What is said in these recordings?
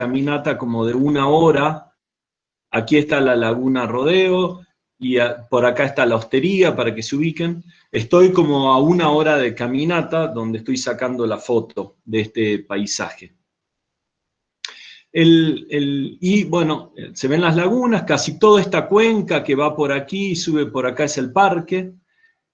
caminata como de 1 hora. Aquí está la Laguna Rodeo, y por acá está la Hostería, para que se ubiquen. Estoy como a 1 hora de caminata, donde estoy sacando la foto de este paisaje. Y bueno, se ven las lagunas, casi toda esta cuenca que va por aquí y sube por acá es el parque.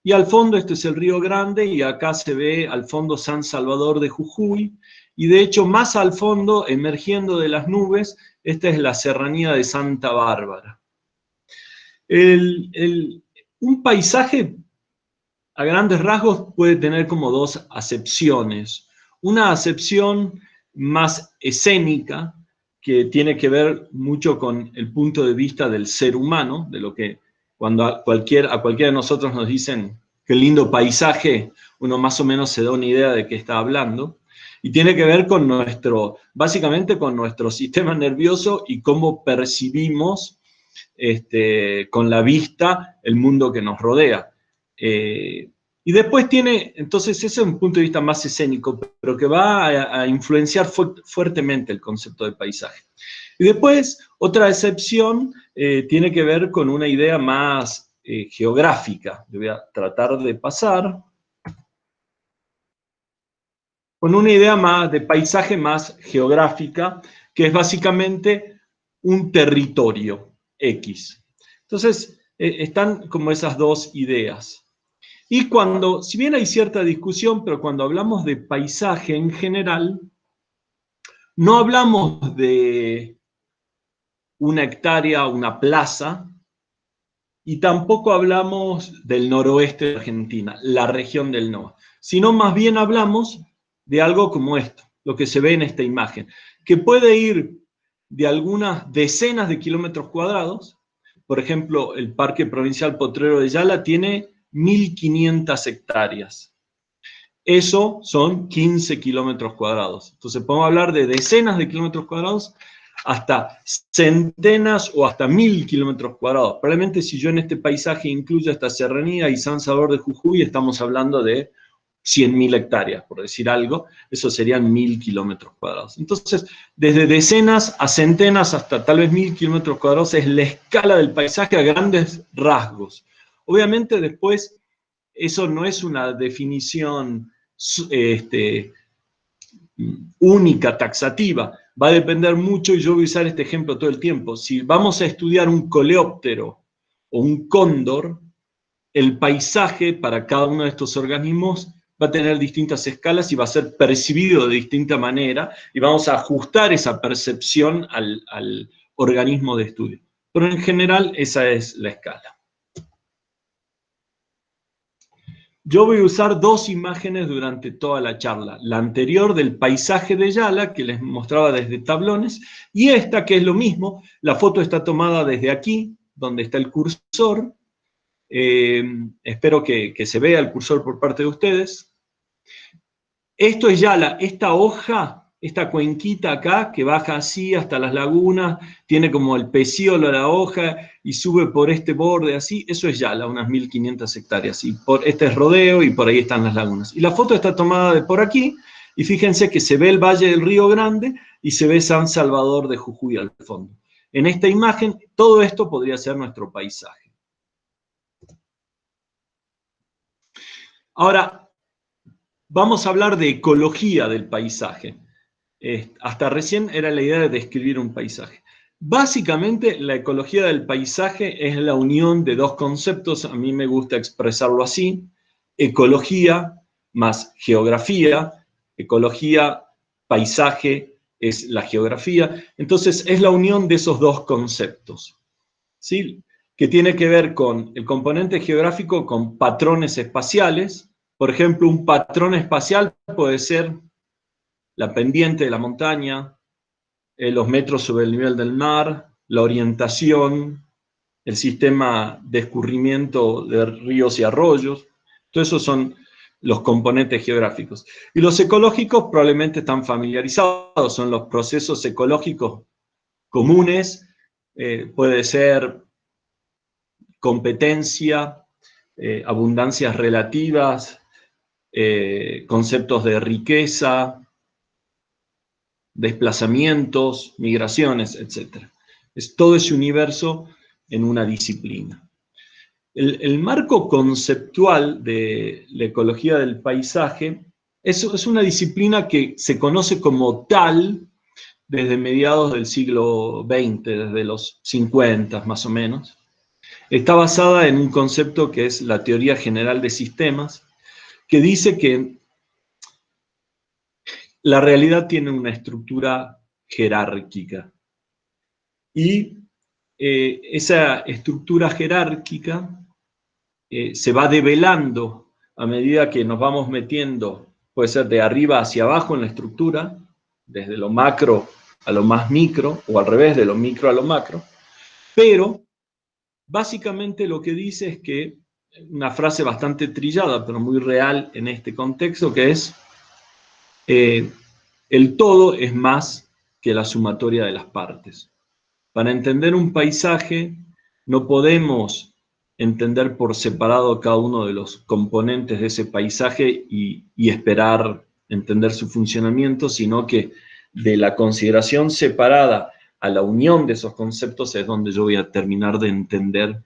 Y al fondo este es el Río Grande, y acá se ve al fondo San Salvador de Jujuy. Y de hecho, más al fondo, emergiendo de las nubes, esta es la serranía de Santa Bárbara. Un paisaje, a grandes rasgos, puede tener como dos acepciones. Una acepción más escénica, que tiene que ver mucho con el punto de vista del ser humano, de lo que cuando a cualquiera de nosotros nos dicen qué lindo paisaje, uno más o menos se da una idea de qué está hablando. Y tiene que ver con básicamente con nuestro sistema nervioso y cómo percibimos con la vista el mundo que nos rodea. Y después entonces ese es un punto de vista más escénico, pero que va a influenciar fuertemente el concepto de paisaje. Y después, otra excepción tiene que ver con una idea más geográfica. Le voy a tratar de pasar. Con una idea más de paisaje más geográfica, que es básicamente un territorio X. Entonces, están como esas dos ideas. Y si bien hay cierta discusión, pero cuando hablamos de paisaje en general, no hablamos de 1 hectárea, una plaza, y tampoco hablamos del noroeste de Argentina, la región del NOA, sino más bien hablamos de algo como esto, lo que se ve en esta imagen, que puede ir de algunas decenas de kilómetros cuadrados. Por ejemplo, el Parque Provincial Potrero de Yala tiene 1.500 hectáreas. Eso son 15 kilómetros cuadrados. Entonces podemos hablar de decenas de kilómetros cuadrados hasta centenas o hasta 1.000 kilómetros cuadrados. Probablemente si yo en este paisaje incluyo esta serranía y San Salvador de Jujuy, estamos hablando de 100.000 hectáreas, por decir algo. Eso serían 1.000 kilómetros cuadrados. Entonces, desde decenas a centenas hasta tal vez 1.000 kilómetros cuadrados es la escala del paisaje a grandes rasgos. Obviamente después, eso no es una definición única, taxativa. Va a depender mucho, y yo voy a usar este ejemplo todo el tiempo. Si vamos a estudiar un coleóptero o un cóndor, el paisaje para cada uno de estos organismos va a tener distintas escalas y va a ser percibido de distinta manera, y vamos a ajustar esa percepción al organismo de estudio. Pero en general esa es la escala. Yo voy a usar dos imágenes durante toda la charla. La anterior del paisaje de Yala, que les mostraba desde tablones, y esta, que es lo mismo. La foto está tomada desde aquí, donde está el cursor. Espero que se vea el cursor por parte de ustedes. Esto es Yala. Esta hoja, esta cuenquita acá, que baja así hasta las lagunas, tiene como el pecíolo a la hoja y sube por este borde así, eso es Yala, unas 1.500 hectáreas. Y este es Rodeo y por ahí están las lagunas. Y la foto está tomada de por aquí, y fíjense que se ve el Valle del Río Grande y se ve San Salvador de Jujuy al fondo. En esta imagen, todo esto podría ser nuestro paisaje. Ahora, vamos a hablar de ecología del paisaje. Hasta recién era la idea de describir un paisaje. Básicamente, la ecología del paisaje es la unión de dos conceptos, a mí me gusta expresarlo así: ecología más geografía. Ecología, paisaje, es la geografía. Entonces, es la unión de esos dos conceptos, ¿sí? Que tiene que ver con el componente geográfico, con patrones espaciales. Por ejemplo, un patrón espacial puede ser la pendiente de la montaña, los metros sobre el nivel del mar, la orientación, el sistema de escurrimiento de ríos y arroyos. Todo eso son los componentes geográficos. Y los ecológicos probablemente están familiarizados, son los procesos ecológicos comunes. Puede ser competencia, abundancias relativas, conceptos de riqueza, desplazamientos, migraciones, etc. Es todo ese universo en una disciplina. El marco conceptual de la ecología del paisaje es una disciplina que se conoce como tal desde mediados del siglo XX, desde los 50 más o menos. Está basada en un concepto que es la teoría general de sistemas, que dice que la realidad tiene una estructura jerárquica. Y esa estructura jerárquica se va develando a medida que nos vamos metiendo, puede ser de arriba hacia abajo en la estructura, desde lo macro a lo más micro, o al revés, de lo micro a lo macro, pero básicamente lo que dice es que, una frase bastante trillada, pero muy real en este contexto, que es, el todo es más que la sumatoria de las partes. Para entender un paisaje, no podemos entender por separado cada uno de los componentes de ese paisaje y esperar entender su funcionamiento, sino que de la consideración separada a la unión de esos conceptos es donde yo voy a terminar de entender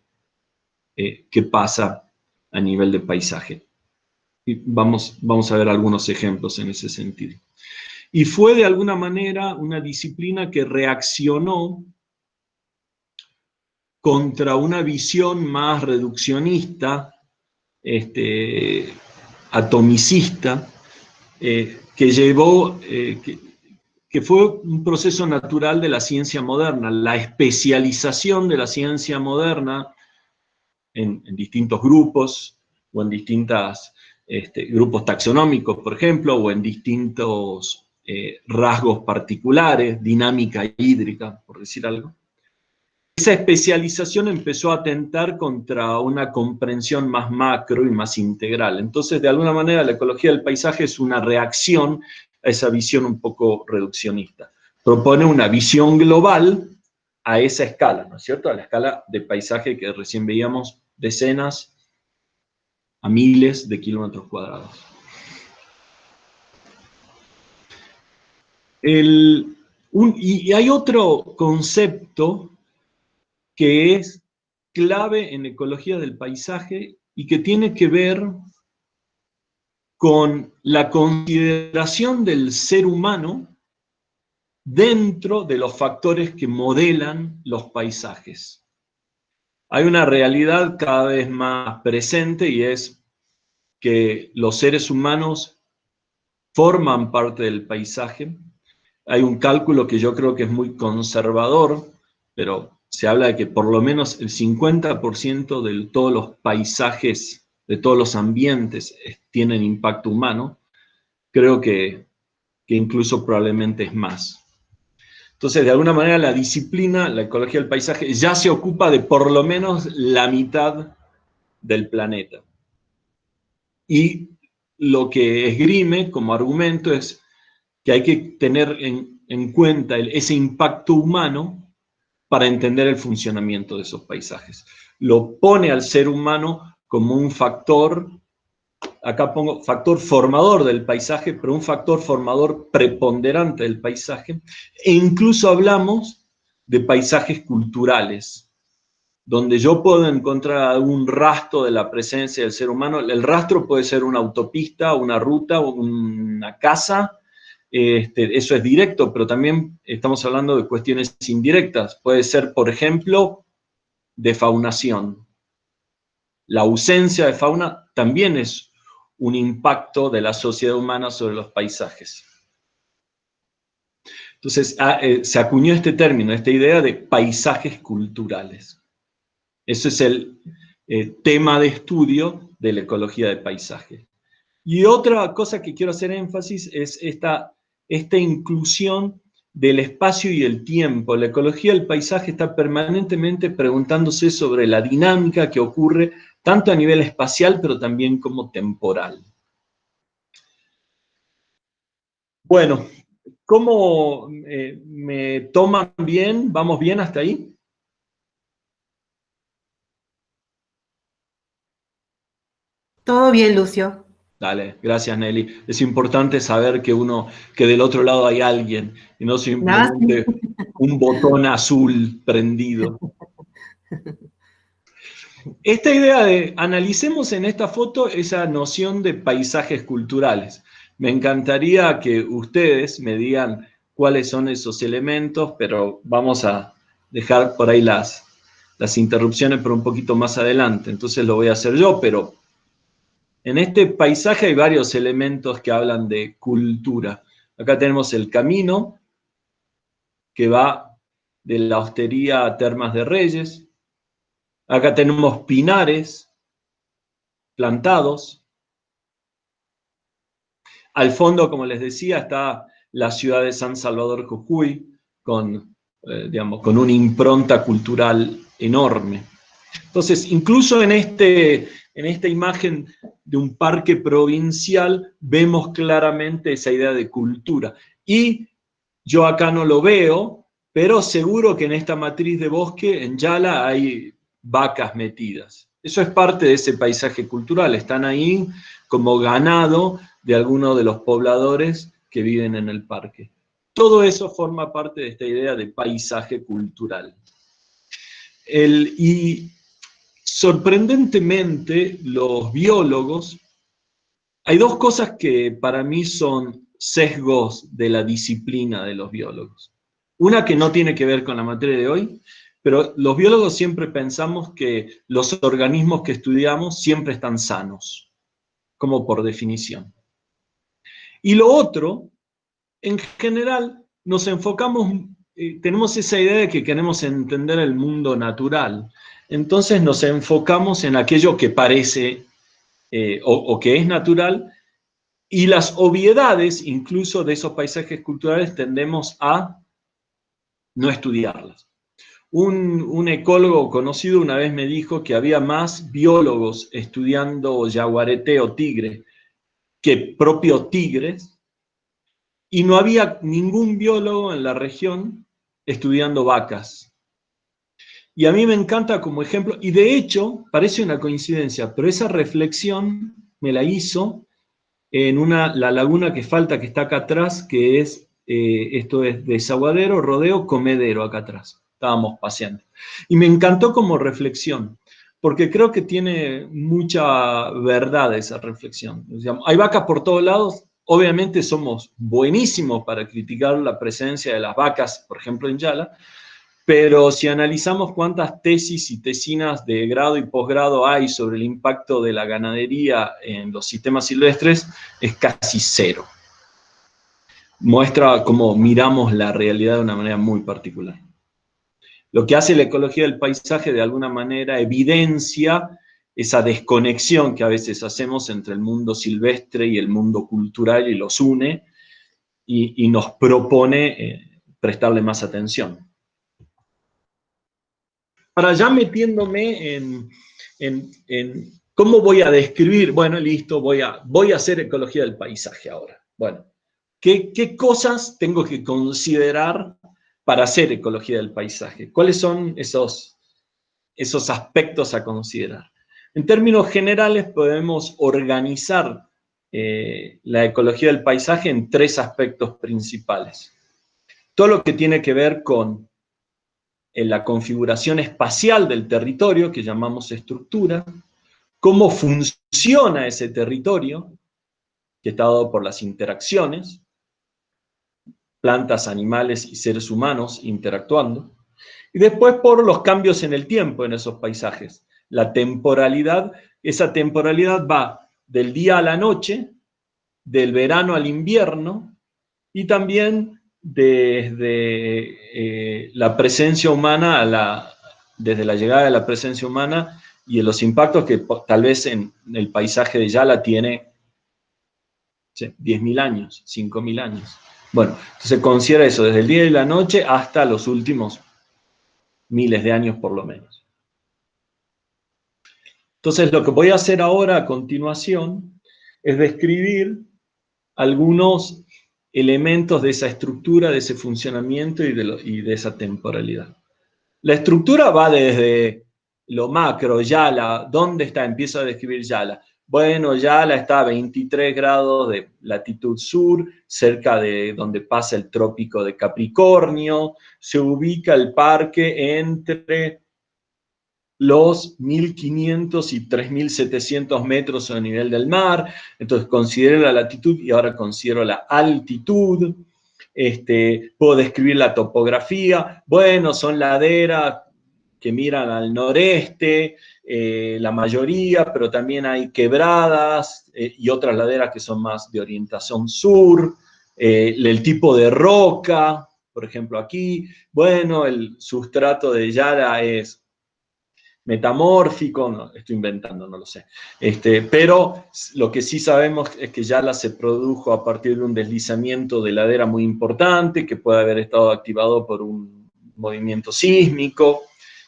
qué pasa a nivel de paisaje. Y vamos a ver algunos ejemplos en ese sentido. Y fue de alguna manera una disciplina que reaccionó contra una visión más reduccionista, atomicista, que llevó, que fue un proceso natural de la ciencia moderna, la especialización de la ciencia moderna en distintos grupos o en distintos grupos taxonómicos, por ejemplo, o en distintos rasgos particulares, dinámica hídrica, por decir algo. Esa especialización empezó a atentar contra una comprensión más macro y más integral. Entonces, de alguna manera, la ecología del paisaje es una reacción a esa visión un poco reduccionista. Propone una visión global a esa escala, ¿no es cierto? A la escala de paisaje que recién veíamos, decenas a miles de kilómetros cuadrados. Y hay otro concepto que es clave en ecología del paisaje y que tiene que ver con la consideración del ser humano dentro de los factores que modelan los paisajes. Hay una realidad cada vez más presente y es que los seres humanos forman parte del paisaje. Hay un cálculo que yo creo que es muy conservador, pero se habla de que por lo menos el 50% de todos los paisajes, de todos los ambientes, tienen impacto humano. Creo que incluso probablemente es más. Entonces, de alguna manera, la disciplina, la ecología del paisaje, ya se ocupa de por lo menos la mitad del planeta. Y lo que esgrime como argumento es que hay que tener en cuenta ese impacto humano para entender el funcionamiento de esos paisajes. Lo pone al ser humano como un factor, acá pongo factor formador del paisaje, pero un factor formador preponderante del paisaje, e incluso hablamos de paisajes culturales, donde yo puedo encontrar algún rastro de la presencia del ser humano. El rastro puede ser una autopista, una ruta, una casa. Eso es directo, pero también estamos hablando de cuestiones indirectas. Puede ser, por ejemplo, defaunación. La ausencia de fauna también es un impacto de la sociedad humana sobre los paisajes. Entonces, se acuñó este término, esta idea de paisajes culturales. Ese es el tema de estudio de la ecología del paisaje. Y otra cosa que quiero hacer énfasis es esta inclusión del espacio y el tiempo. La ecología del paisaje está permanentemente preguntándose sobre la dinámica que ocurre tanto a nivel espacial, pero también como temporal. Bueno, ¿cómo me toman bien? ¿Vamos bien hasta ahí? Todo bien, Lucio. Dale, gracias Nelly. Es importante saber que del otro lado hay alguien y no No, sí. simplemente un botón azul prendido. Esta idea de analicemos en esta foto esa noción de paisajes culturales. Me encantaría que ustedes me digan cuáles son esos elementos, pero vamos a dejar por ahí las interrupciones por un poquito más adelante. Entonces lo voy a hacer yo, pero en este paisaje hay varios elementos que hablan de cultura. Acá tenemos el camino que va de la Hostería a Termas de Reyes. Acá tenemos pinares plantados. Al fondo, como les decía, está la ciudad de San Salvador Jujuy, con una impronta cultural enorme. Entonces, incluso en esta imagen de un parque provincial, vemos claramente esa idea de cultura. Y yo acá no lo veo, pero seguro que en esta matriz de bosque, en Yala, hay vacas metidas. Eso es parte de ese paisaje cultural, están ahí como ganado de algunos de los pobladores que viven en el parque. Todo eso forma parte de esta idea de paisaje cultural. Y sorprendentemente, los biólogos, hay dos cosas que para mí son sesgos de la disciplina de los biólogos. Una que no tiene que ver con la materia de hoy, pero los biólogos siempre pensamos que los organismos que estudiamos siempre están sanos, como por definición. Y lo otro, en general, nos enfocamos, tenemos esa idea de que queremos entender el mundo natural. Entonces nos enfocamos en aquello que parece o que es natural, y las obviedades, incluso de esos paisajes culturales, tendemos a no estudiarlas. Un ecólogo conocido una vez me dijo que había más biólogos estudiando yaguareté o tigre que propios tigres, y no había ningún biólogo en la región estudiando vacas. Y a mí me encanta como ejemplo, y de hecho, parece una coincidencia, pero esa reflexión me la hizo en la laguna que falta, que está acá atrás, que es, esto es Desaguadero, Rodeo, Comedero, acá atrás. Estábamos paseando. Y me encantó como reflexión, porque creo que tiene mucha verdad esa reflexión. Digamos, hay vacas por todos lados. Obviamente somos buenísimos para criticar la presencia de las vacas, por ejemplo, en Yala, pero si analizamos cuántas tesis y tesinas de grado y posgrado hay sobre el impacto de la ganadería en los sistemas silvestres, es casi cero. Muestra cómo miramos la realidad de una manera muy particular. Lo que hace la ecología del paisaje, de alguna manera, evidencia esa desconexión que a veces hacemos entre el mundo silvestre y el mundo cultural, y los une, y nos propone prestarle más atención. Para ya metiéndome en cómo voy a describir, bueno, listo, voy a hacer ecología del paisaje ahora. Bueno, ¿qué cosas tengo que considerar para hacer ecología del paisaje? ¿Cuáles son esos aspectos a considerar? En términos generales, podemos organizar la ecología del paisaje en tres aspectos principales. Todo lo que tiene que ver con en la configuración espacial del territorio, que llamamos estructura, cómo funciona ese territorio, que está dado por las interacciones, plantas, animales y seres humanos interactuando, y después por los cambios en el tiempo en esos paisajes. La temporalidad, esa temporalidad va del día a la noche, del verano al invierno, y también desde la presencia humana desde la llegada de la presencia humana y de los impactos que tal vez en el paisaje de Yala tiene 10.000 años, 5.000 años. Bueno, entonces considera eso, desde el día y la noche hasta los últimos miles de años por lo menos. Entonces lo que voy a hacer ahora a continuación es describir algunos elementos de esa estructura, de ese funcionamiento y de esa temporalidad. La estructura va desde lo macro, Yala, ¿dónde está? Empiezo a describir Yala. Bueno, Yala está a 23 grados de latitud sur, cerca de donde pasa el trópico de Capricornio. Se ubica el parque entre los 1.500 y 3.700 metros a nivel del mar. Entonces considero la latitud y ahora considero la altitud. Puedo describir la topografía. Bueno, son laderas que miran al noreste, la mayoría, pero también hay quebradas y otras laderas que son más de orientación sur. El tipo de roca, por ejemplo aquí, bueno, el sustrato de Yala es metamórfico, no, estoy inventando, no lo sé. Pero lo que sí sabemos es que Yala se produjo a partir de un deslizamiento de ladera muy importante, que puede haber estado activado por un movimiento sísmico.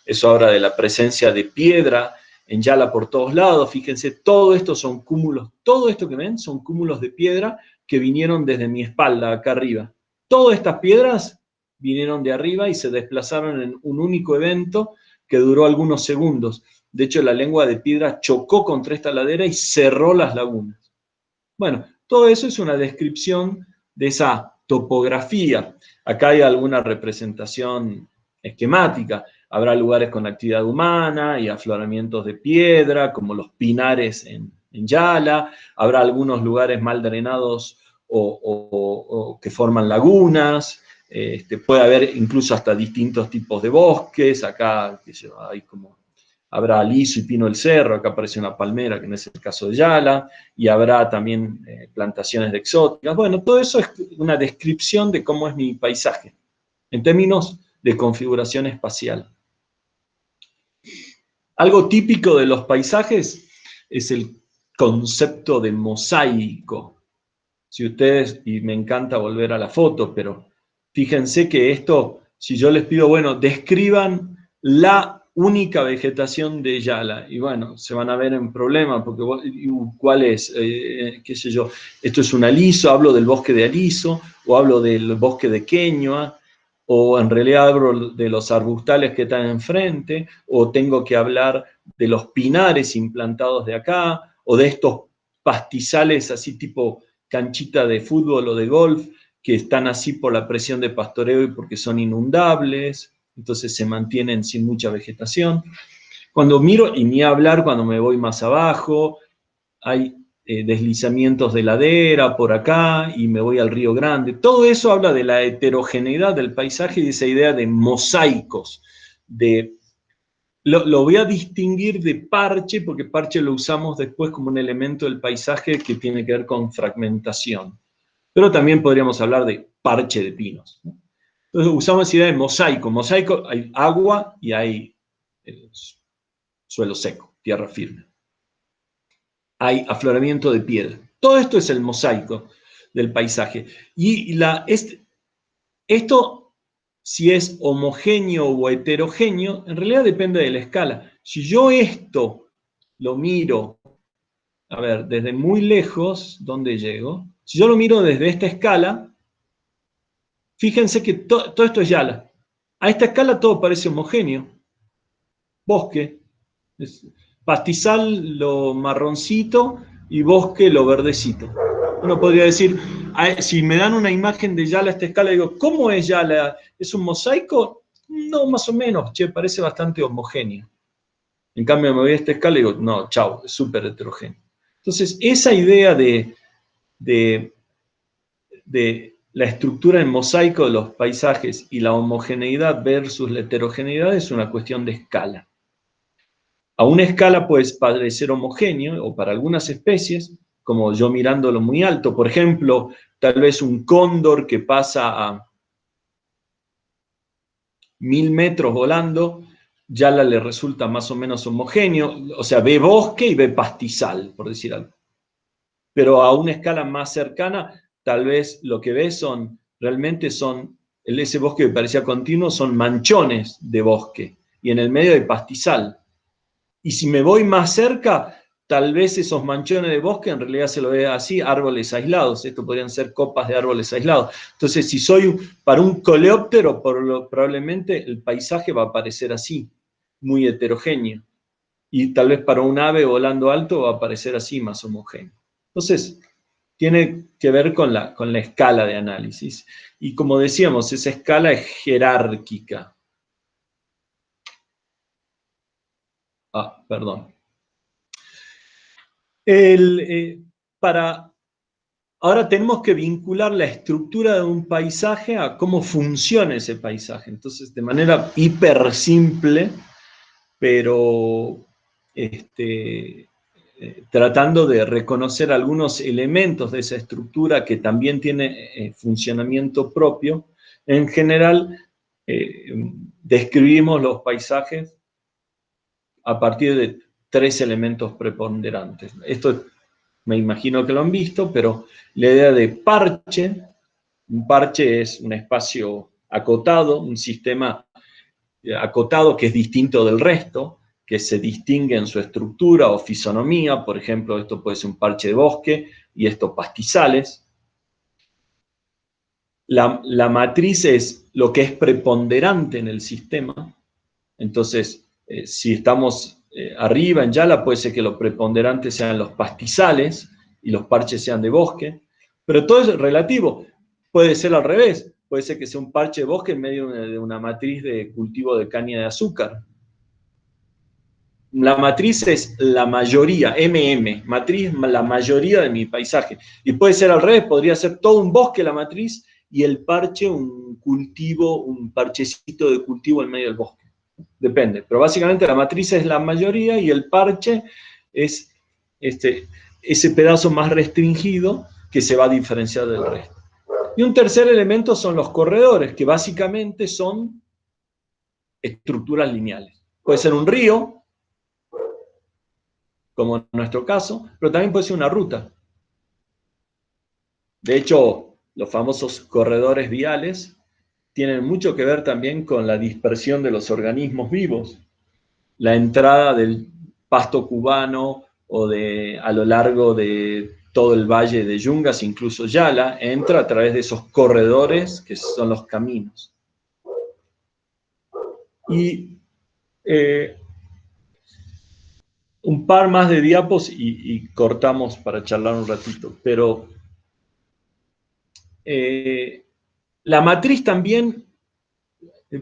Eso habla de la presencia de piedra en Yala por todos lados. Fíjense, todo esto son cúmulos, todo esto que ven son cúmulos de piedra que vinieron desde mi espalda, acá arriba. Todas estas piedras vinieron de arriba y se desplazaron en un único evento que duró algunos segundos. De hecho, la lengua de piedra chocó contra esta ladera y cerró las lagunas. Bueno, todo eso es una descripción de esa topografía. Acá hay alguna representación esquemática. Habrá lugares con actividad humana y afloramientos de piedra, como los pinares en Yala. Habrá algunos lugares mal drenados o que forman lagunas. Puede haber incluso hasta distintos tipos de bosques. Acá hay como, habrá aliso y pino del cerro, acá aparece una palmera, que no es el caso de Yala, y habrá también plantaciones de exóticas. Bueno, todo eso es una descripción de cómo es mi paisaje, en términos de configuración espacial. Algo típico de los paisajes es el concepto de mosaico. Si ustedes, y me encanta volver a la foto, pero fíjense que esto, si yo les pido, bueno, describan la única vegetación de Yala, y bueno, se van a ver en problema, porque ¿cuál es? ¿Qué sé yo? Esto es un aliso, hablo del bosque de aliso, o hablo del bosque de queñua, o en realidad hablo de los arbustales que están enfrente, o tengo que hablar de los pinares implantados de acá, o de estos pastizales así tipo canchita de fútbol o de golf, que están así por la presión de pastoreo y porque son inundables, entonces se mantienen sin mucha vegetación. Cuando miro, y ni hablar cuando me voy más abajo, hay deslizamientos de ladera por acá y me voy al Río Grande. Todo eso habla de la heterogeneidad del paisaje y de esa idea de mosaicos. Lo voy a distinguir de parche, porque parche lo usamos después como un elemento del paisaje que tiene que ver con fragmentación. Pero también podríamos hablar de parche de pinos, ¿no? Entonces usamos esa idea de mosaico. Mosaico, hay agua y hay suelo seco, tierra firme. Hay afloramiento de piedra. Todo esto es el mosaico del paisaje. Y esto, si es homogéneo o heterogéneo, en realidad depende de la escala. Si yo esto lo miro, a ver, desde muy lejos, ¿dónde llego? Si yo lo miro desde esta escala, fíjense que todo esto es Yala. A esta escala todo parece homogéneo. Bosque, pastizal lo marroncito y bosque lo verdecito. Uno podría decir, si me dan una imagen de Yala a esta escala, digo, ¿cómo es Yala? ¿Es un mosaico? No, más o menos, parece bastante homogéneo. En cambio me voy a esta escala y digo, no, chau, es súper heterogéneo. Entonces, esa idea de la estructura en mosaico de los paisajes y la homogeneidad versus la heterogeneidad es una cuestión de escala. A una escala puede parecer homogéneo, o para algunas especies, como yo mirándolo muy alto, por ejemplo, tal vez un cóndor que pasa a 1000 metros volando, ya le resulta más o menos homogéneo, o sea, ve bosque y ve pastizal, por decir algo. Pero a una escala más cercana, tal vez lo que ve realmente son, ese bosque que parecía continuo, son manchones de bosque, y en el medio hay pastizal. Y si me voy más cerca, tal vez esos manchones de bosque en realidad se lo ve así, árboles aislados. Esto podrían ser copas de árboles aislados. Entonces, si soy para un coleóptero, probablemente el paisaje va a parecer así, muy heterogéneo. y tal vez para un ave volando alto va a parecer así más homogéneo. Entonces, tiene que ver con la escala de análisis. Y como decíamos, esa escala es jerárquica. Perdón. Ahora tenemos que vincular la estructura de un paisaje a cómo funciona ese paisaje. Entonces, de manera hiper simple, pero tratando de reconocer algunos elementos de esa estructura que también tiene funcionamiento propio, en general describimos los paisajes a partir de 3 elementos preponderantes. Esto me imagino que lo han visto, pero la idea de parche, un parche es un espacio acotado, un sistema acotado que es distinto del resto, que se distingue en su estructura o fisonomía. Por ejemplo, esto puede ser un parche de bosque y esto pastizales. La matriz es lo que es preponderante en el sistema. Entonces, si estamos arriba en Yala, puede ser que los preponderantes sean los pastizales y los parches sean de bosque, pero todo es relativo. Puede ser al revés, puede ser que sea un parche de bosque en medio de una matriz de cultivo de caña de azúcar. La matriz es la mayoría, matriz la mayoría de mi paisaje. Y puede ser al revés, podría ser todo un bosque la matriz y el parche un cultivo, un parchecito de cultivo en medio del bosque. Depende, pero básicamente la matriz es la mayoría y el parche es ese pedazo más restringido que se va a diferenciar del resto. Y un tercer elemento son los corredores, que básicamente son estructuras lineales. Puede ser un río, como en nuestro caso, pero también puede ser una ruta. De hecho, los famosos corredores viales tienen mucho que ver también con la dispersión de los organismos vivos. La entrada del pasto cubano o a lo largo de todo el valle de Yungas, incluso Yala, entra a través de esos corredores que son los caminos. Y un par más de diapos y cortamos para charlar un ratito. Pero la matriz también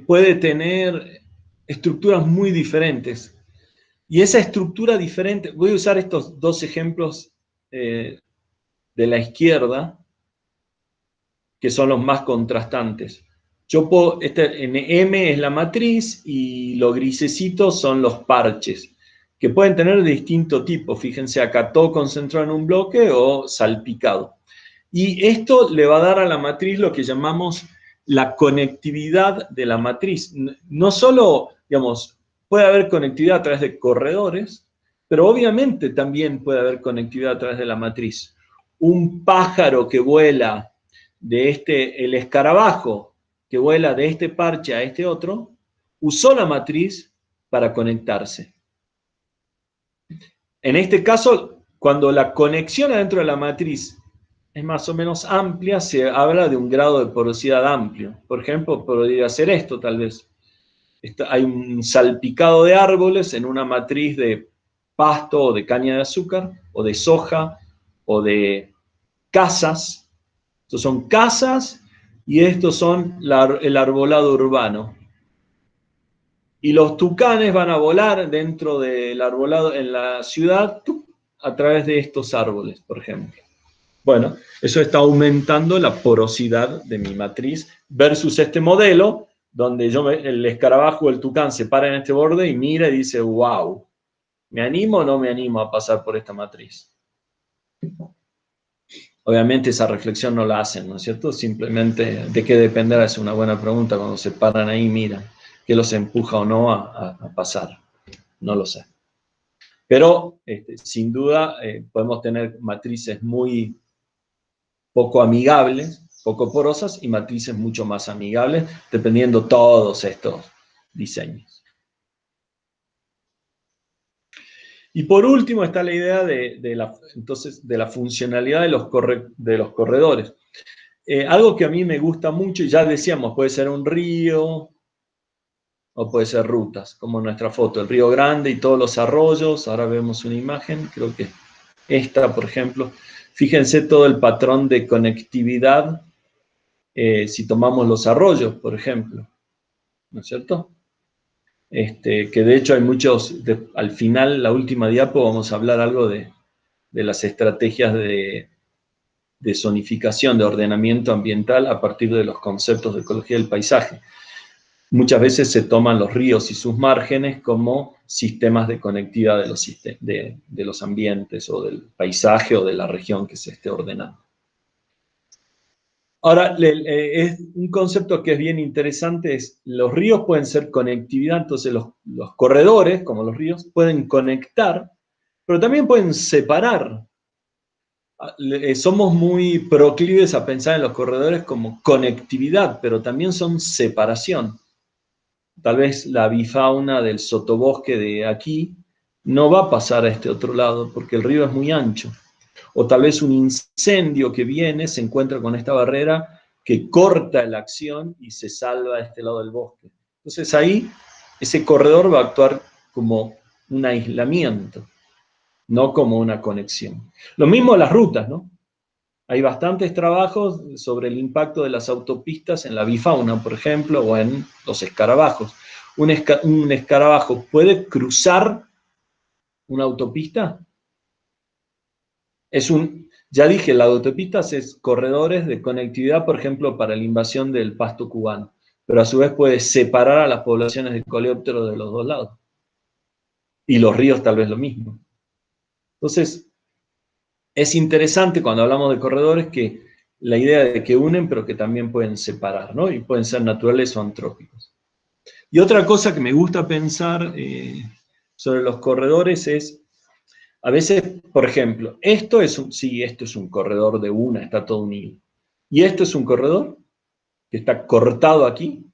puede tener estructuras muy diferentes. Y esa estructura diferente, voy a usar estos 2 ejemplos de la izquierda, que son los más contrastantes. En M es la matriz y los grisecitos son los parches, que pueden tener de distinto tipo. Fíjense acá, todo concentrado en un bloque o salpicado. Y esto le va a dar a la matriz lo que llamamos la conectividad de la matriz. No solo, digamos, puede haber conectividad a través de corredores, pero obviamente también puede haber conectividad a través de la matriz. Un pájaro que vuela el escarabajo que vuela de este parche a este otro, usó la matriz para conectarse. En este caso, cuando la conexión adentro de la matriz es más o menos amplia, se habla de un grado de porosidad amplio. Por ejemplo, podría ser esto tal vez. Hay un salpicado de árboles en una matriz de pasto o de caña de azúcar, o de soja, o de casas. Estos son casas y estos son el arbolado urbano. Y los tucanes van a volar dentro del arbolado en la ciudad a través de estos árboles, por ejemplo. Bueno, eso está aumentando la porosidad de mi matriz versus este modelo, donde el escarabajo o el tucán se para en este borde y mira y dice, wow, ¿me animo o no me animo a pasar por esta matriz? Obviamente esa reflexión no la hacen, ¿no es cierto? Simplemente de qué dependerá es una buena pregunta cuando se paran ahí y miran qué los empuja o no a pasar. No lo sé. Pero sin duda podemos tener matrices muy poco amigables, poco porosas y matrices mucho más amigables, dependiendo todos estos diseños. Y por último está la idea de la funcionalidad de los corredores. Algo que a mí me gusta mucho, y ya decíamos, puede ser un río, o puede ser rutas, como nuestra foto, el Río Grande y todos los arroyos. Ahora vemos una imagen, creo que esta, por ejemplo. Fíjense todo el patrón de conectividad si tomamos los arroyos, por ejemplo, ¿no es cierto? Que de hecho hay muchos, al final, la última diapo, vamos a hablar algo de las estrategias de zonificación, de ordenamiento ambiental a partir de los conceptos de ecología del paisaje. Muchas veces se toman los ríos y sus márgenes como sistemas de conectividad de los ambientes o del paisaje o de la región que se esté ordenando. Ahora, es un concepto que es bien interesante, es los ríos pueden ser conectividad, entonces los corredores, como los ríos, pueden conectar, pero también pueden separar. Somos muy proclives a pensar en los corredores como conectividad, pero también son separación. Tal vez la avifauna del sotobosque de aquí no va a pasar a este otro lado porque el río es muy ancho. O tal vez un incendio que viene se encuentra con esta barrera que corta la acción y se salva a este lado del bosque. Entonces ahí ese corredor va a actuar como un aislamiento, no como una conexión. Lo mismo las rutas, ¿no? Hay bastantes trabajos sobre el impacto de las autopistas en la avifauna, por ejemplo, o en los escarabajos. Un escarabajo puede cruzar una autopista. Ya dije, las autopistas es corredores de conectividad, por ejemplo, para la invasión del pasto cubano, pero a su vez puede separar a las poblaciones de coleópteros de los dos lados. Y los ríos tal vez lo mismo. Entonces, es interesante cuando hablamos de corredores que la idea de que unen, pero que también pueden separar, ¿no? Y pueden ser naturales o antrópicos. Y otra cosa que me gusta pensar sobre los corredores es, a veces, por ejemplo, esto es un corredor de una, está todo unido. Y esto es un corredor que está cortado aquí.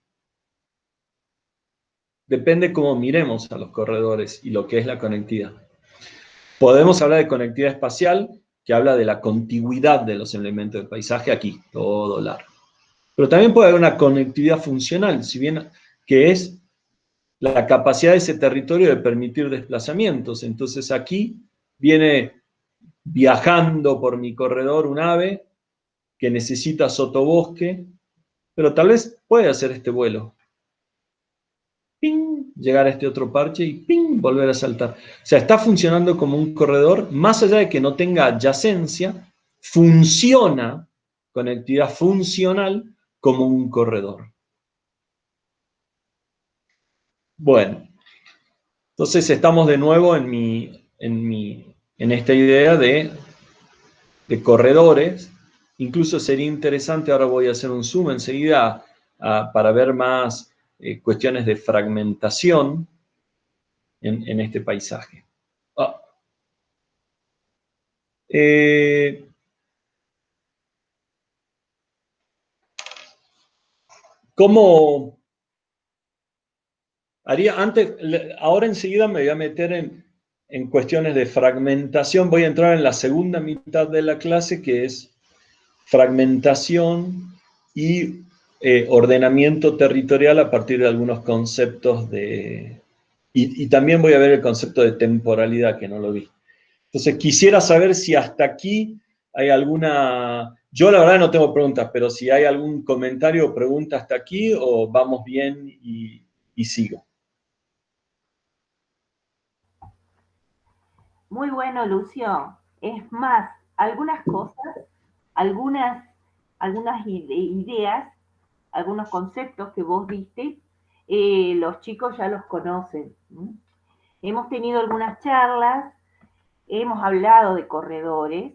Depende cómo miremos a los corredores y lo que es la conectividad. Podemos hablar de conectividad espacial, que habla de la contigüidad de los elementos del paisaje aquí, todo largo. Pero también puede haber una conectividad funcional, si bien que es la capacidad de ese territorio de permitir desplazamientos. Entonces aquí viene viajando por mi corredor un ave que necesita sotobosque, pero tal vez puede hacer este vuelo. ¡Ping! Llegar a este otro parche y ¡ping! Volver a saltar. O sea, está funcionando como un corredor, más allá de que no tenga adyacencia, funciona, conectividad funcional, como un corredor. Bueno, entonces estamos de nuevo en esta idea de corredores. Incluso sería interesante, ahora voy a hacer un zoom enseguida para ver más cuestiones de fragmentación en este paisaje. Ah, eh, ¿Cómo haría antes? Ahora enseguida me voy a meter en cuestiones de fragmentación. Voy a entrar en la segunda mitad de la clase, que es fragmentación y ordenamiento territorial a partir de algunos conceptos y también voy a ver el concepto de temporalidad, que no lo vi. Entonces, quisiera saber si hasta aquí hay alguna... Yo la verdad no tengo preguntas, pero si hay algún comentario o pregunta hasta aquí, o vamos bien y sigo. Muy bueno, Lucio. Es más, algunas cosas, algunas, ideas, algunos conceptos que vos diste, los chicos ya los conocen. Hemos tenido algunas charlas, hemos hablado de corredores,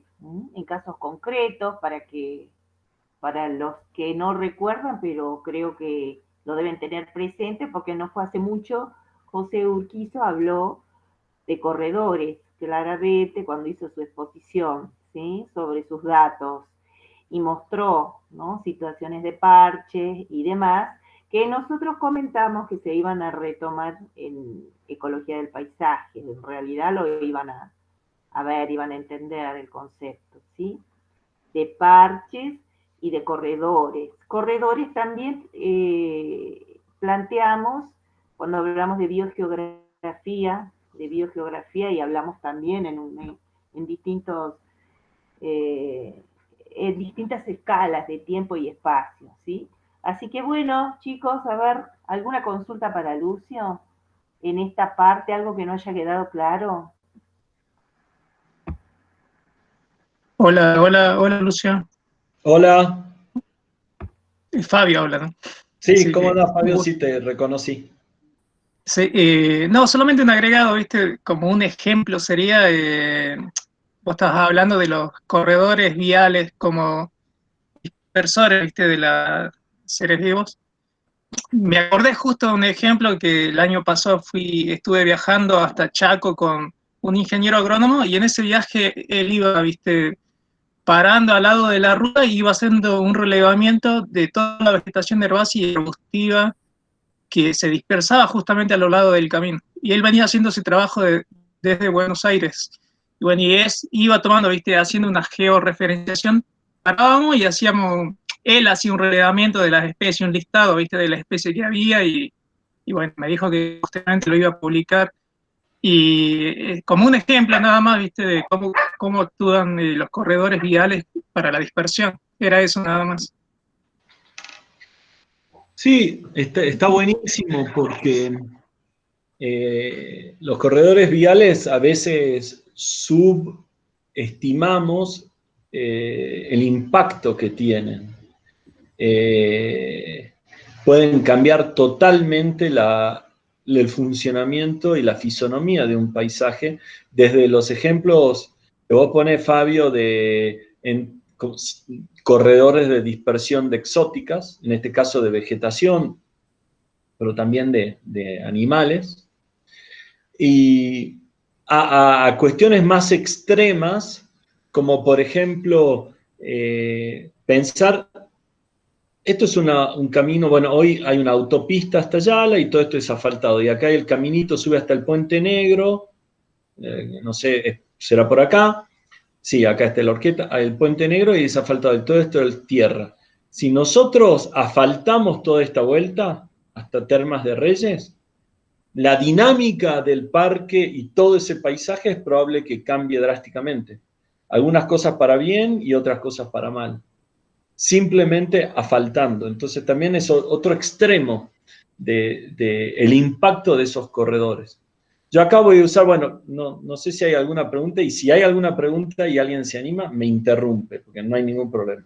en casos concretos, para los que no recuerdan, pero creo que lo deben tener presente, porque no fue hace mucho, José Urquizo habló de corredores, claramente, cuando hizo su exposición, ¿sí? Sobre sus datos, y mostró, ¿no? Situaciones de parches y demás, que nosotros comentamos que se iban a retomar en ecología del paisaje, en realidad lo iban a ver, iban a entender el concepto, ¿sí? De parches y de corredores. Corredores también planteamos cuando hablamos de biogeografía, y hablamos también en distintos, en distintas escalas de tiempo y espacio, ¿sí? Así que bueno, chicos, a ver, ¿alguna consulta para Lucio en esta parte, algo que no haya quedado claro? Hola, hola, hola, Lucio. Hola. Fabio habla, ¿no? Sí, Así ¿cómo que, andás, Fabio? Sí, te reconocí. sí, no, solamente un agregado, ¿viste? Como un ejemplo sería, vos estabas hablando de los corredores viales como dispersores, ¿viste? De los seres vivos. Me acordé justo de un ejemplo que el año pasado estuve viajando hasta Chaco con un ingeniero agrónomo y en ese viaje él iba, ¿viste? Parando al lado de la ruta y iba haciendo un relevamiento de toda la vegetación herbácea y arbustiva que se dispersaba justamente a lo largo del camino. Y él venía haciendo ese trabajo desde Buenos Aires. Y bueno, iba tomando, ¿viste? Haciendo una georreferenciación. Parábamos y él hacía un relevamiento de las especies, un listado, ¿viste? De las especies que había y bueno, me dijo que justamente lo iba a publicar. Y como un ejemplo nada más, ¿viste? De cómo actúan los corredores viales para la dispersión. Era eso nada más. Sí, está buenísimo porque los corredores viales a veces subestimamos el impacto que tienen. Eh, Pueden cambiar totalmente el funcionamiento y la fisonomía de un paisaje, desde los ejemplos que vos ponés, Fabio, corredores de dispersión de exóticas, en este caso de vegetación, pero también de animales, y a cuestiones más extremas, como por ejemplo pensar, esto es un camino, bueno, hoy hay una autopista hasta Yala y todo esto es asfaltado, y acá el caminito sube hasta el Puente Negro, no sé, será por acá, sí, acá está la Horqueta, el Puente Negro y es asfaltado, todo esto es tierra. Si nosotros asfaltamos toda esta vuelta hasta Termas de Reyes, la dinámica del parque y todo ese paisaje es probable que cambie drásticamente. Algunas cosas para bien y otras cosas para mal. Simplemente asfaltando. Entonces también es otro extremo el impacto de esos corredores. Yo acá voy a usar, bueno, no sé si hay alguna pregunta, y si hay alguna pregunta y alguien se anima, me interrumpe, porque no hay ningún problema.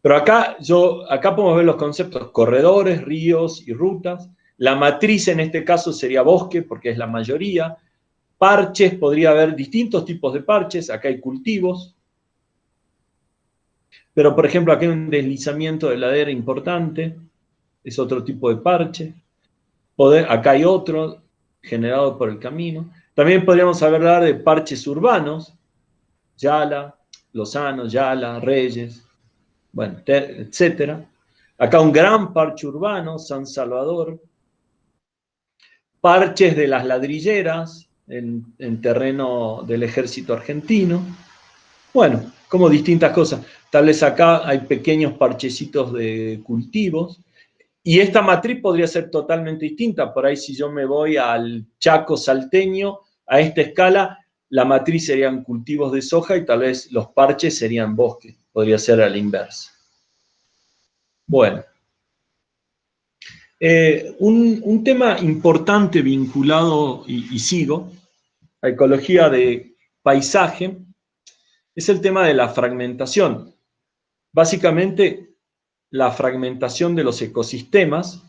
Pero acá podemos ver los conceptos corredores, ríos y rutas. La matriz en este caso sería bosque, porque es la mayoría. Parches, podría haber distintos tipos de parches. Acá hay cultivos. Pero, por ejemplo, acá hay un deslizamiento de ladera importante. Es otro tipo de parche. Acá hay otro generado por el camino. También podríamos hablar de parches urbanos. Yala, Lozano, Yala, Reyes, bueno, etcétera. Acá un gran parche urbano, San Salvador. Parches de las ladrilleras en terreno del ejército argentino. Bueno, como distintas cosas. Tal vez acá hay pequeños parchecitos de cultivos. Y esta matriz podría ser totalmente distinta. Por ahí si yo me voy al Chaco salteño, a esta escala, la matriz serían cultivos de soja y tal vez los parches serían bosques. Podría ser a la inversa. Bueno. Un tema importante vinculado, y sigo, a ecología de paisaje, es el tema de la fragmentación. Básicamente, la fragmentación de los ecosistemas,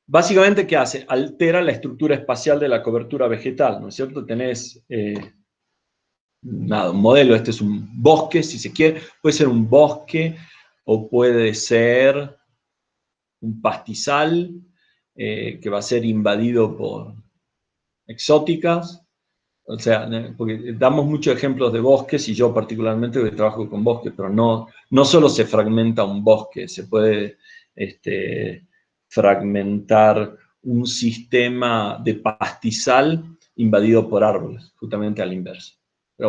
básicamente, ¿qué hace? Altera la estructura espacial de la cobertura vegetal, ¿no es cierto? Tenés un modelo, este es un bosque, si se quiere, puede ser un bosque o puede ser un pastizal que va a ser invadido por exóticas, o sea, porque damos muchos ejemplos de bosques y yo particularmente trabajo con bosques, pero no solo se fragmenta un bosque, se puede fragmentar un sistema de pastizal invadido por árboles, justamente al inverso. Pero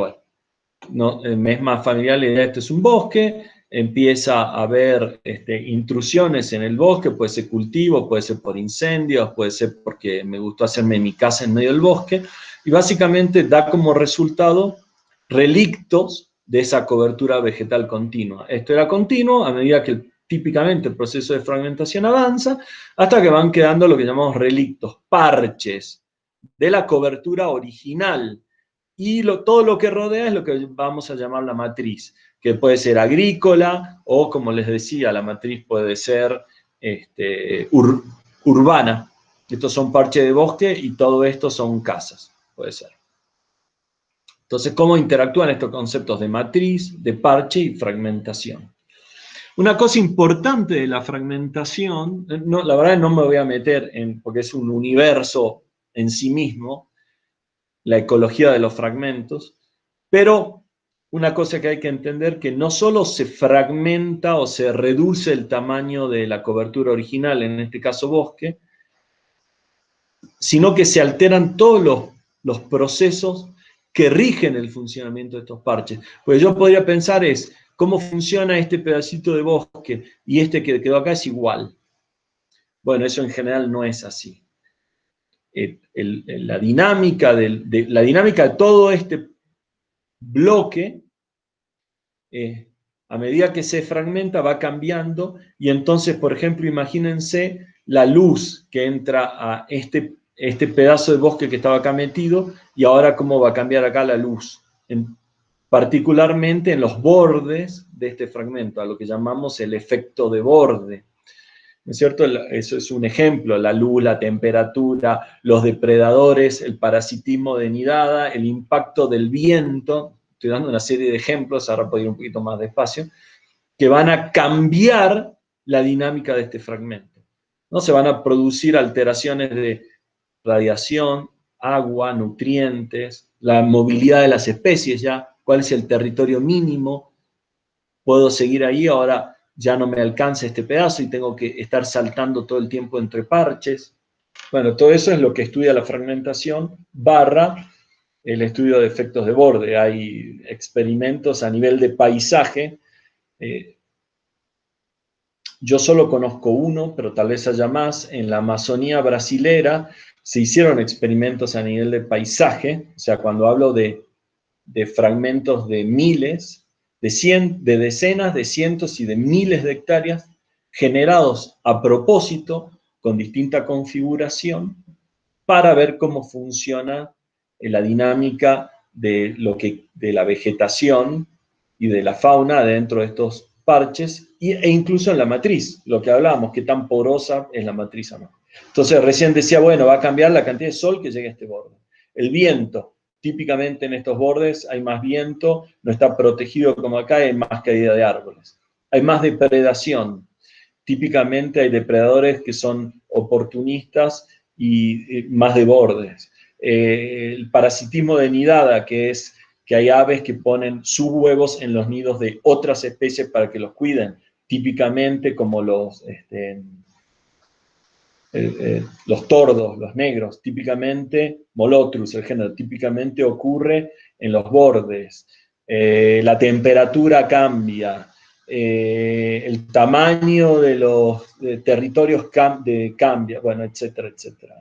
bueno, me es más familiar la idea, este es un bosque, empieza a haber intrusiones en el bosque, puede ser cultivo, puede ser por incendios, puede ser porque me gustó hacerme mi casa en medio del bosque, y básicamente da como resultado relictos de esa cobertura vegetal continua. Esto era continuo a medida que típicamente el proceso de fragmentación avanza, hasta que van quedando lo que llamamos relictos, parches de la cobertura original, y todo lo que rodea es lo que vamos a llamar la matriz, que puede ser agrícola o, como les decía, la matriz puede ser urbana. Estos son parches de bosque y todo esto son casas, puede ser. Entonces, ¿cómo interactúan estos conceptos de matriz, de parche y fragmentación? Una cosa importante de la fragmentación, no, la verdad no me voy a meter porque es un universo en sí mismo, la ecología de los fragmentos, pero una cosa que hay que entender que no solo se fragmenta o se reduce el tamaño de la cobertura original, en este caso bosque, sino que se alteran todos los procesos que rigen el funcionamiento de estos parches. Pues yo podría pensar ¿cómo funciona este pedacito de bosque? Y este que quedó acá es igual. Bueno, eso en general no es así. La dinámica de todo este bloque, a medida que se fragmenta, va cambiando, y entonces, por ejemplo, imagínense la luz que entra a este pedazo de bosque que estaba acá metido, y ahora cómo va a cambiar acá la luz, particularmente en los bordes de este fragmento, a lo que llamamos el efecto de borde. ¿No es cierto? Eso es un ejemplo, la luz, la temperatura, los depredadores, el parasitismo de nidada, el impacto del viento. Estoy dando una serie de ejemplos, ahora puedo ir un poquito más despacio, que van a cambiar la dinámica de este fragmento. ¿No? Se van a producir alteraciones de radiación, agua, nutrientes, la movilidad de las especies ya, cuál es el territorio mínimo. Puedo seguir ahí, ahora ya no me alcanza este pedazo y tengo que estar saltando todo el tiempo entre parches. Bueno, todo eso es lo que estudia la fragmentación / el estudio de efectos de borde. Hay experimentos a nivel de paisaje. Yo solo conozco uno, pero tal vez haya más. En la Amazonía brasilera se hicieron experimentos a nivel de paisaje, o sea, cuando hablo de fragmentos de miles, de decenas, de cientos y de miles de hectáreas, generados a propósito, con distinta configuración, para ver cómo funciona la dinámica de la vegetación y de la fauna dentro de estos parches, e incluso en la matriz, lo que hablábamos, qué tan porosa es la matriz o no. Entonces recién decía, bueno, va a cambiar la cantidad de sol que llegue a este borde. El viento, típicamente en estos bordes hay más viento, no está protegido como acá, hay más caída de árboles. Hay más depredación. Típicamente hay depredadores que son oportunistas y más de bordes. El parasitismo de nidada, que es que hay aves que ponen sus huevos en los nidos de otras especies para que los cuiden, típicamente como los tordos, los negros, típicamente, Molotrus, el género, típicamente ocurre en los bordes. La temperatura cambia, el tamaño de los territorios cambia, bueno, etcétera, etcétera.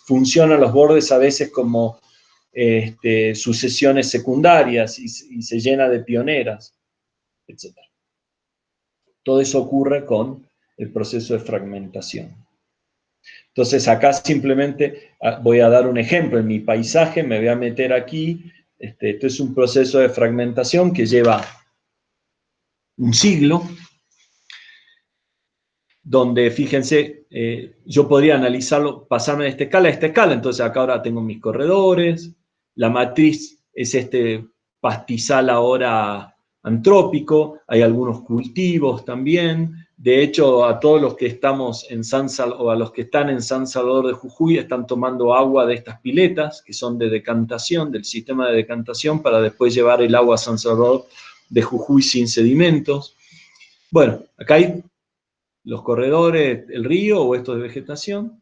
Funcionan los bordes a veces como sucesiones secundarias y se llena de pioneras, etcétera. Todo eso ocurre con el proceso de fragmentación. Entonces acá simplemente voy a dar un ejemplo. En mi paisaje me voy a meter aquí. Esto es un proceso de fragmentación que lleva un siglo, donde, fíjense, yo podría analizarlo, pasarme de esta escala a esta escala. Entonces acá ahora tengo mis corredores, la matriz es este pastizal ahora antrópico, hay algunos cultivos también. De hecho, a todos los que estamos en o a los que están en San Salvador de Jujuy están tomando agua de estas piletas, que son de decantación, del sistema de decantación, para después llevar el agua a San Salvador de Jujuy sin sedimentos. Bueno, acá hay los corredores, el río o estos de vegetación.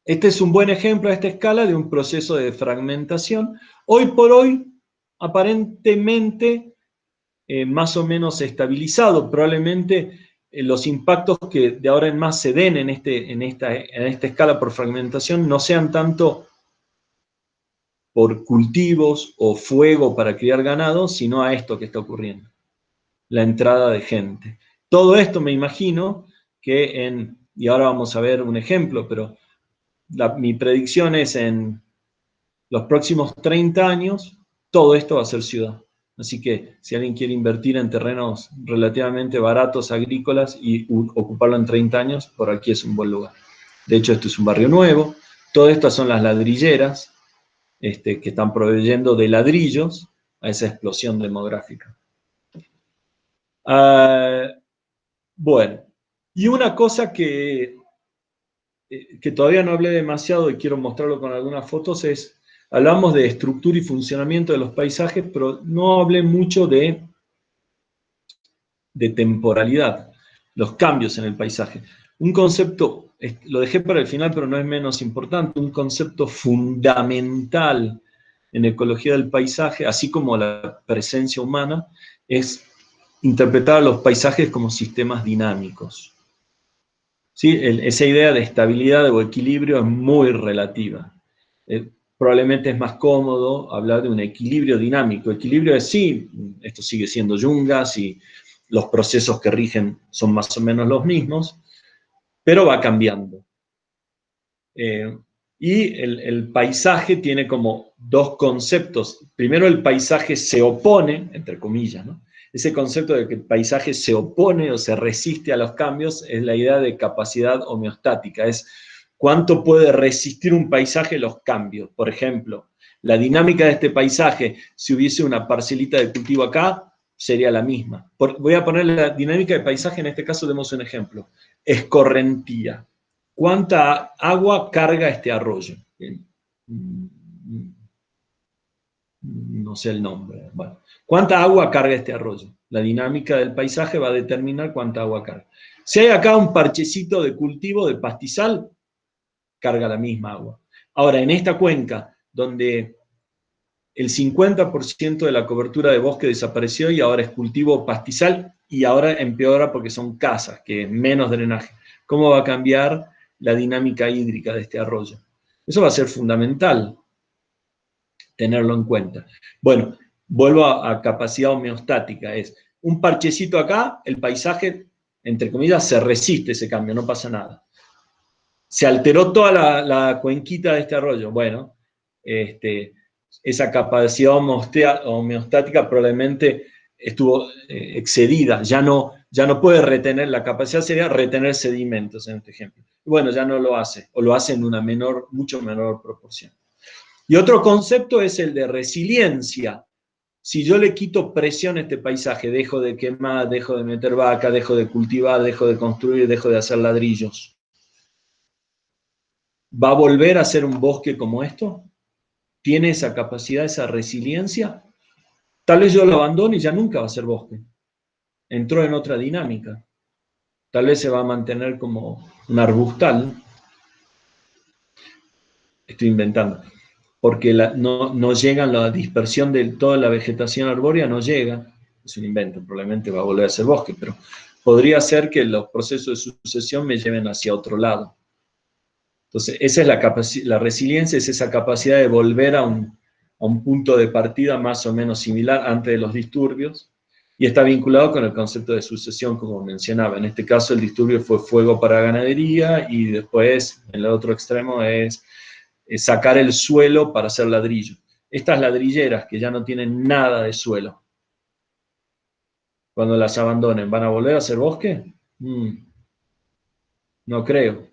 Este es un buen ejemplo a esta escala de un proceso de fragmentación. Hoy por hoy, aparentemente, más o menos estabilizado. Probablemente los impactos que de ahora en más se den en esta escala por fragmentación no sean tanto por cultivos o fuego para criar ganado, sino a esto que está ocurriendo, la entrada de gente. Todo esto me imagino que y ahora vamos a ver un ejemplo, pero mi predicción es en los próximos 30 años, todo esto va a ser ciudad. Así que si alguien quiere invertir en terrenos relativamente baratos agrícolas y ocuparlo en 30 años, por aquí es un buen lugar. De hecho, esto es un barrio nuevo. Todas estas son las ladrilleras que están proveyendo de ladrillos a esa explosión demográfica. Bueno, y una cosa que todavía no hablé demasiado y quiero mostrarlo con algunas fotos es, hablamos de estructura y funcionamiento de los paisajes, pero no hablé mucho de temporalidad, los cambios en el paisaje. Un concepto, lo dejé para el final, pero no es menos importante, un concepto fundamental en ecología del paisaje, así como la presencia humana, es interpretar a los paisajes como sistemas dinámicos. ¿Sí? Esa idea de estabilidad o equilibrio es muy relativa. Probablemente es más cómodo hablar de un equilibrio dinámico. Equilibrio es sí, esto sigue siendo yungas y los procesos que rigen son más o menos los mismos, pero va cambiando. Y el paisaje tiene como dos conceptos. Primero, el paisaje se opone, entre comillas, ¿no? Ese concepto de que el paisaje se opone o se resiste a los cambios es la idea de capacidad homeostática. Es cuánto puede resistir un paisaje los cambios. Por ejemplo, la dinámica de este paisaje, si hubiese una parcelita de cultivo acá, sería la misma. Voy a poner la dinámica de paisaje, en este caso demos un ejemplo. Escorrentía. ¿Cuánta agua carga este arroyo? No sé el nombre. Bueno, ¿cuánta agua carga este arroyo? La dinámica del paisaje va a determinar cuánta agua carga. Si hay acá un parchecito de cultivo, de pastizal, carga la misma agua. Ahora, en esta cuenca, donde el 50% de la cobertura de bosque desapareció y ahora es cultivo pastizal, y ahora empeora porque son casas, que es menos drenaje. ¿Cómo va a cambiar la dinámica hídrica de este arroyo? Eso va a ser fundamental tenerlo en cuenta. Bueno, vuelvo a capacidad homeostática. Es un parchecito acá, el paisaje, entre comillas, se resiste ese cambio, no pasa nada. Se alteró toda la cuenquita de este arroyo. Bueno, esa capacidad homeostática probablemente estuvo excedida, ya no puede retener, la capacidad sería retener sedimentos en este ejemplo. Bueno, ya no lo hace, o lo hace en una mucho menor proporción. Y otro concepto es el de resiliencia. Si yo le quito presión a este paisaje, dejo de quemar, dejo de meter vaca, dejo de cultivar, dejo de construir, dejo de hacer ladrillos, ¿va a volver a ser un bosque como esto? ¿Tiene esa capacidad, esa resiliencia? Tal vez yo lo abandone y ya nunca va a ser bosque. Entró en otra dinámica. Tal vez se va a mantener como un arbustal. Estoy inventando. Porque no llega la dispersión de toda la vegetación arbórea, no llega. Es un invento, probablemente va a volver a ser bosque, pero podría ser que los procesos de sucesión me lleven hacia otro lado. Entonces, esa es la resiliencia, es esa capacidad de volver a un punto de partida más o menos similar antes de los disturbios, y está vinculado con el concepto de sucesión, como mencionaba. En este caso, el disturbio fue fuego para ganadería, y después, en el otro extremo, es sacar el suelo para hacer ladrillo. Estas ladrilleras, que ya no tienen nada de suelo, cuando las abandonen, ¿van a volver a ser bosque? No creo.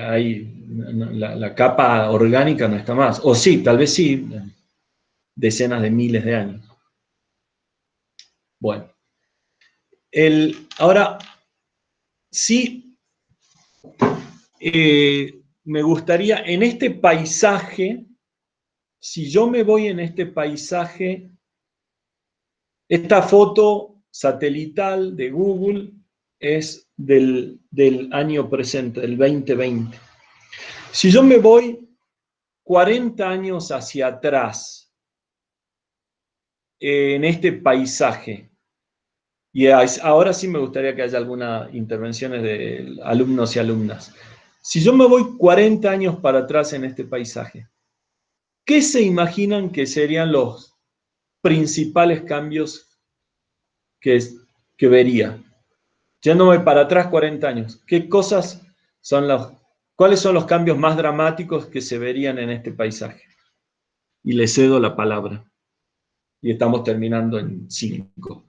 Ahí la capa orgánica no está más. O sí, tal vez sí, decenas de miles de años. Bueno. Ahora, sí, me gustaría, en este paisaje, si yo me voy en este paisaje, esta foto satelital de Google es del año presente, del 2020. Si yo me voy 40 años hacia atrás, en este paisaje? Y ahora sí me gustaría que haya algunas intervenciones de alumnos y alumnas. Si yo me voy 40 años para atrás en este paisaje, ¿qué se imaginan que serían los principales cambios que vería? Yéndome para atrás 40 años, ¿cuáles son los cambios más dramáticos que se verían en este paisaje? Y le cedo la palabra. Y estamos terminando en 5.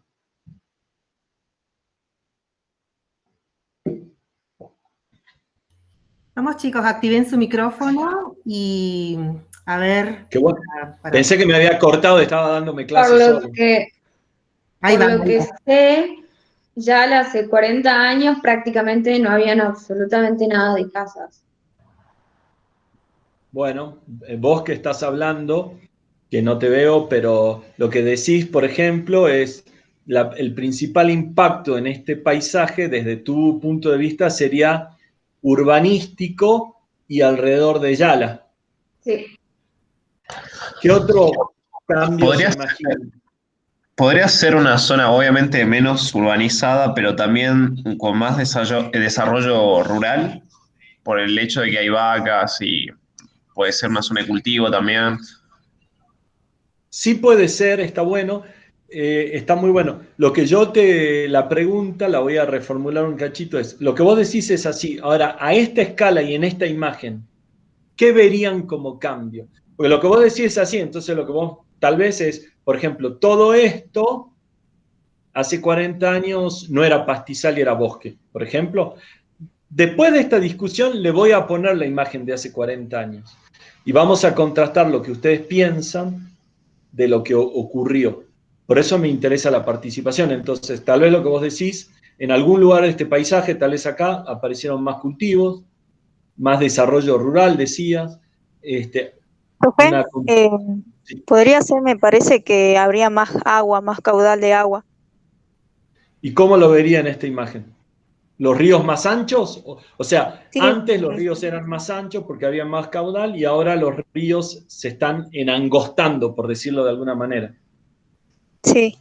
Vamos, chicos, activen su micrófono y a ver. Qué bueno. Pensé que me había cortado, estaba dándome clases solo. Ahí Por lo que sé, ya hace 40 años prácticamente no habían absolutamente nada de casas. Bueno, vos que estás hablando, que no te veo, pero lo que decís, por ejemplo, es el principal impacto en este paisaje, desde tu punto de vista, sería urbanístico y alrededor de Yala. Sí. ¿Qué otro cambio se imagina? Podría ser una zona obviamente menos urbanizada, pero también con más desarrollo rural, por el hecho de que hay vacas y puede ser una zona de cultivo también. Sí puede ser, está bueno, está muy bueno. Lo que la pregunta la voy a reformular un cachito, es, lo que vos decís es así, ahora, a esta escala y en esta imagen, ¿qué verían como cambio? Porque lo que vos decís es así, entonces lo que vos tal vez es, por ejemplo, todo esto hace 40 años no era pastizal y era bosque, por ejemplo. Después de esta discusión le voy a poner la imagen de hace 40 años y vamos a contrastar lo que ustedes piensan de lo que ocurrió. Por eso me interesa la participación. Entonces, tal vez lo que vos decís, en algún lugar de este paisaje, tal vez acá, aparecieron más cultivos, más desarrollo rural, decías. Profe, Sí. podría ser, me parece que habría más agua, más caudal de agua. ¿Y cómo lo vería en esta imagen? ¿Los ríos más anchos? O sea, Sí. antes los ríos eran más anchos porque había más caudal y ahora los ríos se están enangostando, por decirlo de alguna manera. Sí.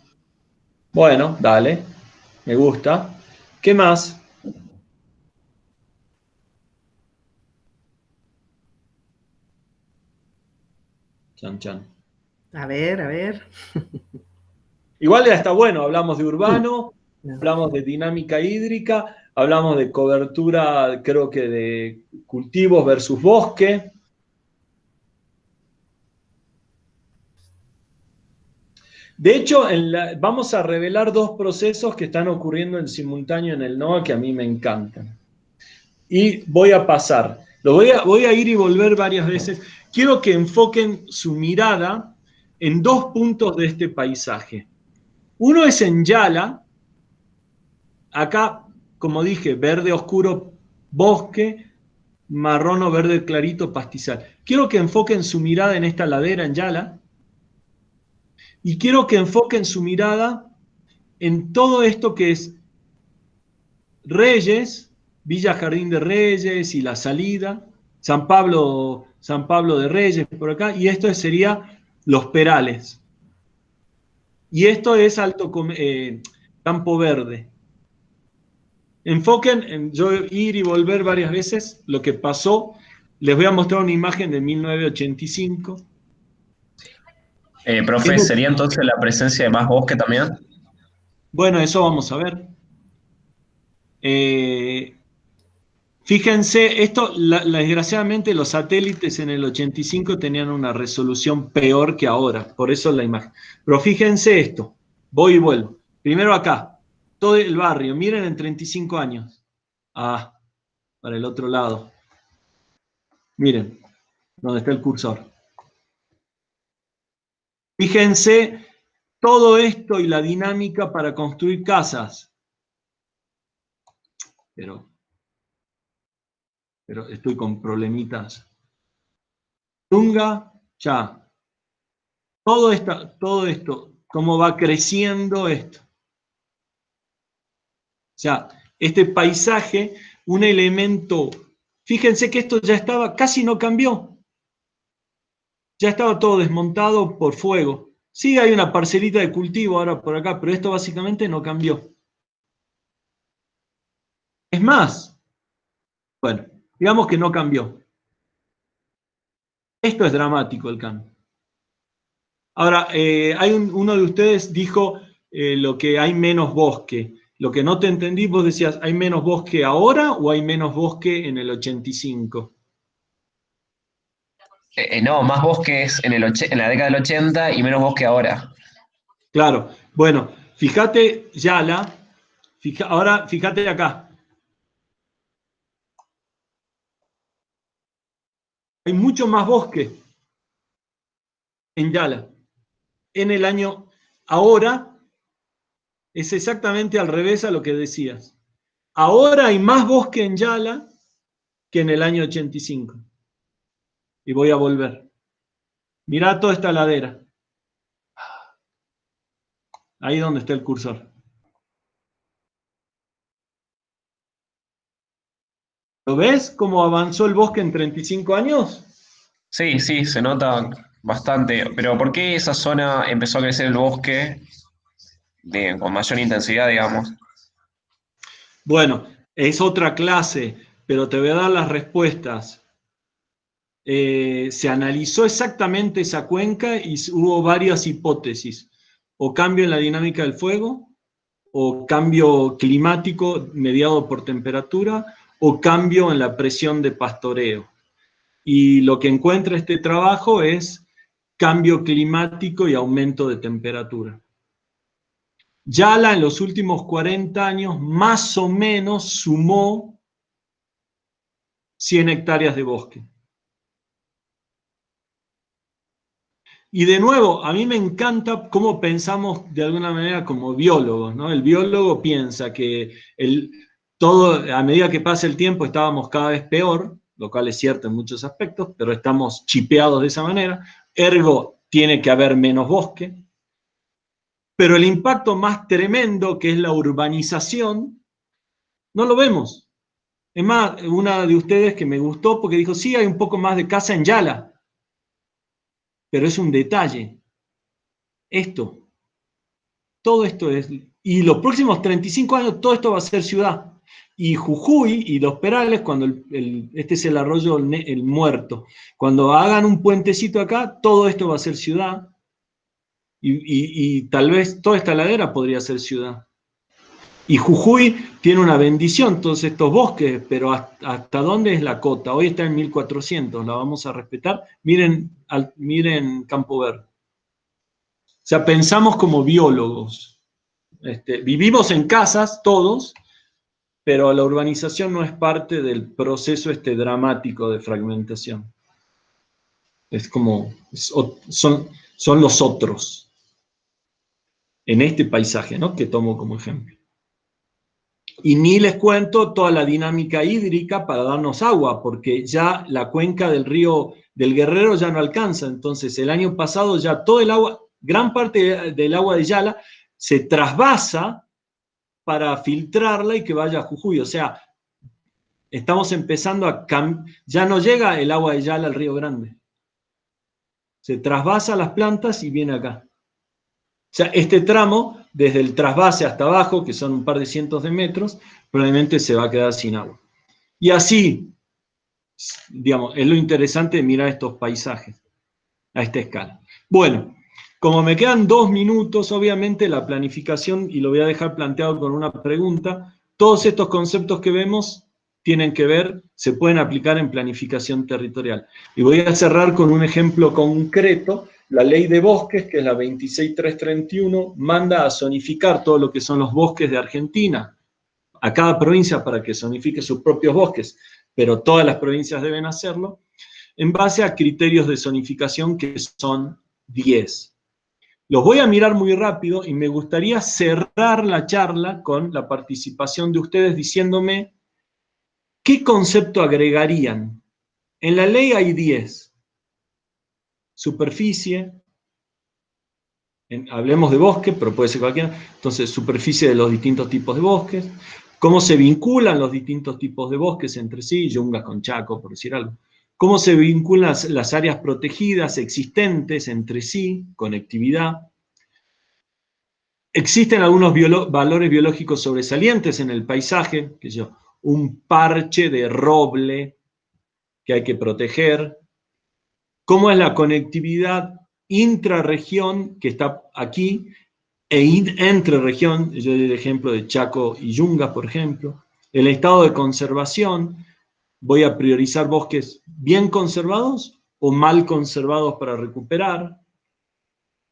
Bueno, dale, me gusta. ¿Qué más? Chan, chan. A ver. Igual ya está bueno, hablamos de urbano, hablamos de dinámica hídrica, hablamos de cobertura, creo que de cultivos versus bosque. De hecho, vamos a revelar 2 procesos que están ocurriendo en simultáneo en el NOA que a mí me encantan. Y voy a pasar. Voy a ir y volver varias veces. Quiero que enfoquen su mirada en 2 puntos de este paisaje. Uno es en Yala. Acá, como dije, verde oscuro, bosque, marrón o verde clarito, pastizal. Quiero que enfoquen su mirada en esta ladera en Yala. Y quiero que enfoquen su mirada en todo esto que es Reyes, Villa Jardín de Reyes y la salida, San Pablo de Reyes por acá, y esto sería Los Perales. Y esto es Campo Verde. Enfoquen en yo ir y volver varias veces lo que pasó. Les voy a mostrar una imagen de 1985. Profe, ¿sería entonces la presencia de más bosque también? Bueno, eso vamos a ver. Fíjense, desgraciadamente los satélites en el 85 tenían una resolución peor que ahora, por eso la imagen. Pero fíjense esto, voy y vuelvo. Primero acá, todo el barrio, miren en 35 años. Ah, para el otro lado. Miren, donde está el cursor. Fíjense todo esto y la dinámica para construir casas. Pero estoy con problemitas. Tunga, ya. Todo esto, cómo va creciendo esto. O sea, este paisaje, un elemento, fíjense que esto ya estaba, casi no cambió. Ya estaba todo desmontado por fuego. O Sí, hay una parcelita de cultivo ahora por acá, pero esto básicamente no cambió. Es más, bueno, digamos que no cambió. Esto es dramático el cambio. Ahora, uno de ustedes dijo lo que hay menos bosque. Lo que no te entendí, vos decías, ¿hay menos bosque ahora o hay menos bosque en el 85? No, más bosques en la década del 80 y menos bosque ahora. Claro, bueno, fíjate, Yala, ahora fíjate acá. Hay mucho más bosque en Yala. En el año, ahora, es exactamente al revés a lo que decías. Ahora hay más bosque en Yala que en el año 85. Y voy a volver. Mirá toda esta ladera. Ahí donde está el cursor. ¿Lo ves cómo avanzó el bosque en 35 años? Sí, sí, se nota bastante. Pero ¿por qué esa zona empezó a crecer el bosque con mayor intensidad, digamos? Bueno, es otra clase, pero te voy a dar las respuestas. Se analizó exactamente esa cuenca y hubo varias hipótesis. O cambio en la dinámica del fuego, o cambio climático mediado por temperatura, o cambio en la presión de pastoreo. Y lo que encuentra este trabajo es cambio climático y aumento de temperatura. Yala en los últimos 40 años más o menos sumó 100 hectáreas de bosque. Y de nuevo, a mí me encanta cómo pensamos de alguna manera como biólogos, ¿no? El biólogo piensa que todo, a medida que pasa el tiempo estábamos cada vez peor, lo cual es cierto en muchos aspectos, pero estamos chipeados de esa manera, ergo tiene que haber menos bosque, pero el impacto más tremendo, que es la urbanización, no lo vemos. Es más, una de ustedes que me gustó porque dijo, sí, hay un poco más de casa en Yala, pero es un detalle. Todo esto es, y los próximos 35 años todo esto va a ser ciudad. Y Jujuy y Los Perales, cuando este es el arroyo el Muerto, cuando hagan un puentecito acá, todo esto va a ser ciudad. Y tal vez toda esta ladera podría ser ciudad. Y Jujuy tiene una bendición, todos estos bosques, pero ¿hasta dónde es la cota? Hoy está en 1400, la vamos a respetar. Miren Campo Verde. O sea, pensamos como biólogos. Vivimos en casas todos, pero la urbanización no es parte del proceso dramático de fragmentación. Es como, son los otros en este paisaje, ¿no? Que tomo como ejemplo. Y ni les cuento toda la dinámica hídrica para darnos agua, porque ya la cuenca del río del Guerrero ya no alcanza. Entonces, el año pasado ya todo el agua, gran parte del agua de Yala, se trasvasa para filtrarla y que vaya a Jujuy. O sea, estamos empezando ya no llega el agua de Yala al Río Grande. Se trasvasa las plantas y viene acá. O sea, este tramo, desde el trasvase hasta abajo, que son un par de cientos de metros, probablemente se va a quedar sin agua. Y así, digamos, es lo interesante de mirar estos paisajes a esta escala. Bueno, como me quedan 2 minutos, obviamente la planificación, y lo voy a dejar planteado con una pregunta, todos estos conceptos que vemos tienen que ver, se pueden aplicar en planificación territorial. Y voy a cerrar con un ejemplo concreto. La ley de bosques, que es la 26331, manda a zonificar todo lo que son los bosques de Argentina, a cada provincia para que zonifique sus propios bosques, pero todas las provincias deben hacerlo, en base a criterios de zonificación que son 10. Los voy a mirar muy rápido y me gustaría cerrar la charla con la participación de ustedes diciéndome qué concepto agregarían. En la ley hay 10. Superficie, hablemos de bosque, pero puede ser cualquiera, entonces superficie de los distintos tipos de bosques, cómo se vinculan los distintos tipos de bosques entre sí, yungas con Chaco, por decir algo, cómo se vinculan las áreas protegidas existentes entre sí, conectividad. Existen algunos valores biológicos sobresalientes en el paisaje, que es un parche de roble que hay que proteger. ¿Cómo es la conectividad intrarregión, que está aquí, e entre región? Yo doy el ejemplo de Chaco y Yungas, por ejemplo. El estado de conservación, voy a priorizar bosques bien conservados o mal conservados para recuperar.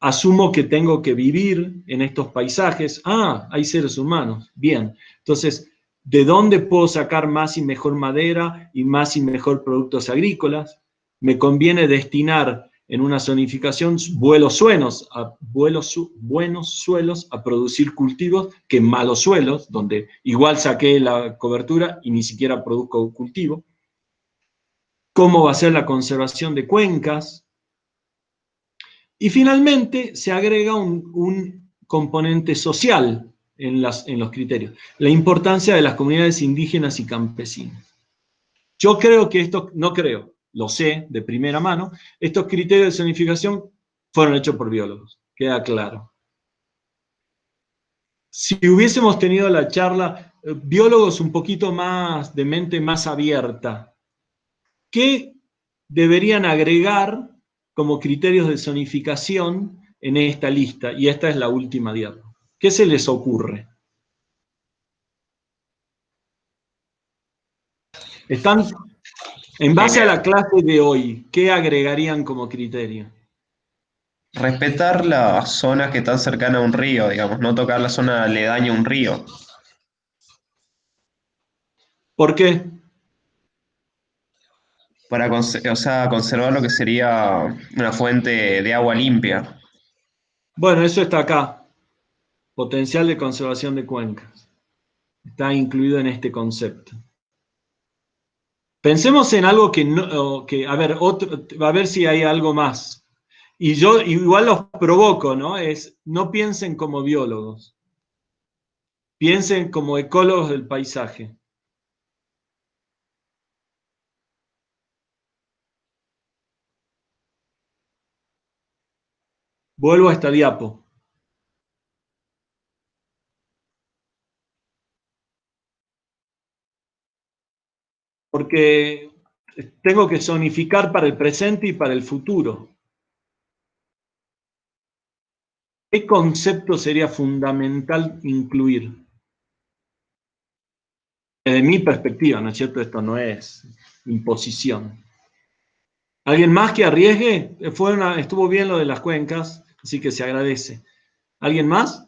Asumo que tengo que vivir en estos paisajes. Ah, hay seres humanos. Bien. Entonces, ¿de dónde puedo sacar más y mejor madera y más y mejor productos agrícolas? Me conviene destinar en una zonificación buenos suelos a producir cultivos que malos suelos, donde igual saqué la cobertura y ni siquiera produzco cultivo. ¿Cómo va a ser la conservación de cuencas? Y finalmente se agrega un componente social en los criterios, la importancia de las comunidades indígenas y campesinas. Yo creo que esto, no creo, lo sé de primera mano, estos criterios de zonificación fueron hechos por biólogos, queda claro. Si hubiésemos tenido la charla, biólogos un poquito más de mente más abierta, ¿qué deberían agregar como criterios de zonificación en esta lista? Y esta es la última diapositiva. ¿Qué se les ocurre? Están, en base a la clase de hoy, ¿qué agregarían como criterio? Respetar las zonas que están cercanas a un río, digamos, no tocar la zona aledaña a un río. ¿Por qué? Para conservar lo que sería una fuente de agua limpia. Bueno, eso está acá. Potencial de conservación de cuencas. Está incluido en este concepto. Pensemos en algo que no, a ver si hay algo más. Y yo igual los provoco, ¿no? No piensen como biólogos. Piensen como ecólogos del paisaje. Vuelvo a esta diapo. Porque tengo que zonificar para el presente y para el futuro. ¿Qué concepto sería fundamental incluir? Desde mi perspectiva, ¿no es cierto? Esto no es imposición. ¿Alguien más que arriesgue? Estuvo bien lo de las cuencas, así que se agradece. ¿Alguien más?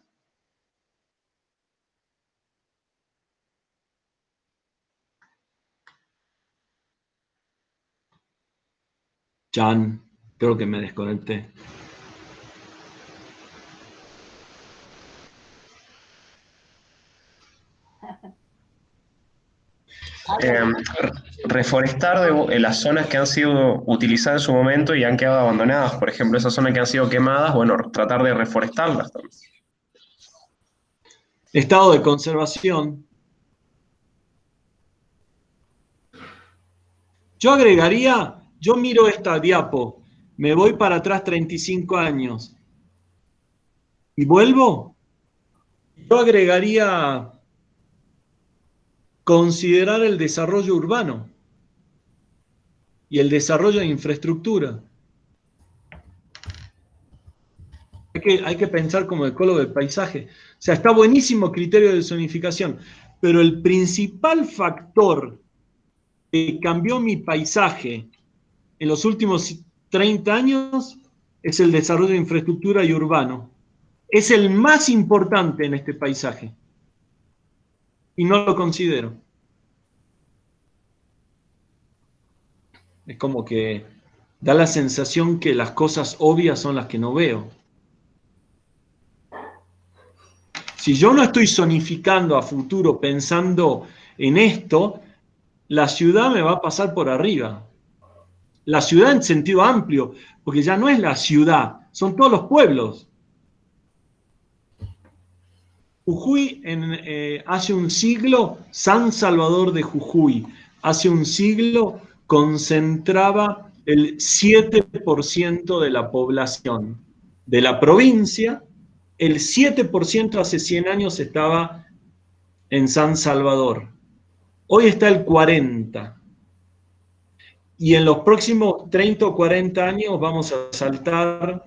Chan, creo que me desconecté. Reforestar las zonas que han sido utilizadas en su momento y han quedado abandonadas. Por ejemplo, esas zonas que han sido quemadas, bueno, tratar de reforestarlas también. Estado de conservación. Yo agregaría, yo miro esta diapo, me voy para atrás 35 años y vuelvo. Yo agregaría considerar el desarrollo urbano y el desarrollo de infraestructura. Hay que pensar como ecólogo del paisaje. O sea, está buenísimo criterio de zonificación, pero el principal factor que cambió mi paisaje en los últimos 30 años es el desarrollo de infraestructura y urbano. Es el más importante en este paisaje. Y no lo considero. Es como que da la sensación que las cosas obvias son las que no veo. Si yo no estoy zonificando a futuro pensando en esto, la ciudad me va a pasar por arriba. La ciudad en sentido amplio, porque ya no es la ciudad, son todos los pueblos. Jujuy hace un siglo, San Salvador de Jujuy, hace un siglo concentraba el 7% de la población de la provincia. El 7% hace 100 años estaba en San Salvador. Hoy está el 40%. Y en los próximos 30 o 40 años vamos a saltar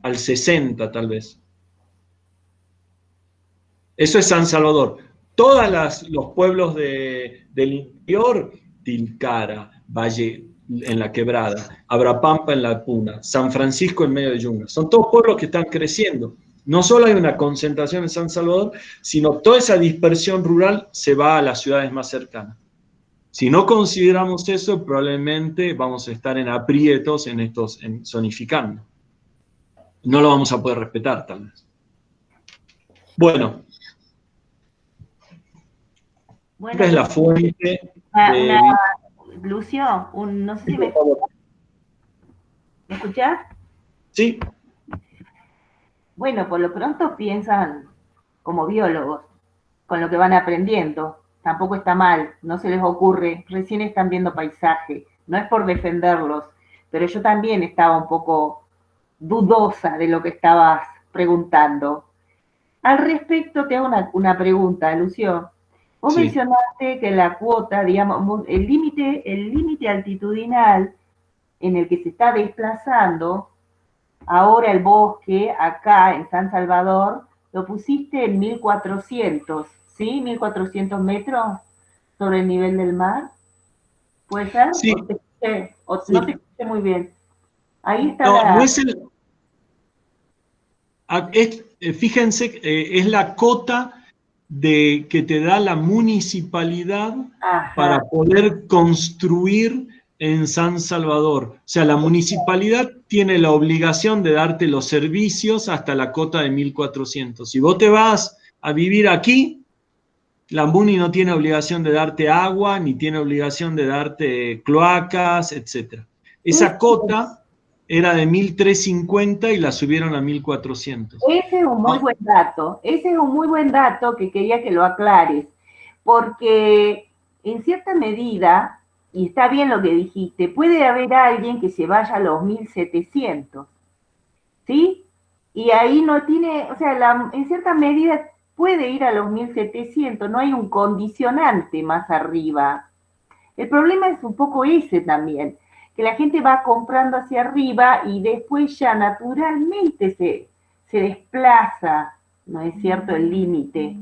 al 60% tal vez. Eso es San Salvador. Todos los pueblos del interior, Tilcara, Valle en la Quebrada, Abrapampa en la Puna, San Francisco en medio de Yunga, son todos pueblos que están creciendo. No solo hay una concentración en San Salvador, sino toda esa dispersión rural se va a las ciudades más cercanas. Si no consideramos eso, probablemente vamos a estar en aprietos en zonificando. No lo vamos a poder respetar, tal vez. Bueno. Esta es la fuente. Lucio, no sé si me escuchás. Sí. Bueno, por lo pronto piensan como biólogos, con lo que van aprendiendo. Tampoco está mal, no se les ocurre, recién están viendo paisaje. No es por defenderlos, pero yo también estaba un poco dudosa de lo que estabas preguntando. Al respecto, te hago una pregunta, Lucio. Vos mencionaste que la cuota, digamos, el límite altitudinal en el que se está desplazando ahora el bosque, acá en San Salvador, lo pusiste en 1400, ¿sí? 1400 metros sobre el nivel del mar. ¿Puede ser? Sí. No te escuché muy bien. Ahí está no es fíjense, es la cota que te da la municipalidad. Ajá. Para poder construir en San Salvador. O sea, la municipalidad tiene la obligación de darte los servicios hasta la cota de 1400. Si vos te vas a vivir aquí, la MUNI no tiene obligación de darte agua, ni tiene obligación de darte cloacas, etc. Esa cota era de 1350 y la subieron a 1400. Ese es un muy buen dato. Ese es un muy buen dato que quería que lo aclares. Porque en cierta medida, y está bien lo que dijiste, puede haber alguien que se vaya a los 1700, ¿sí? Y ahí no tiene, o sea, en cierta medida puede ir a los 1700, no hay un condicionante más arriba. El problema es un poco ese también, que la gente va comprando hacia arriba y después ya naturalmente se desplaza, ¿no es cierto?, el límite.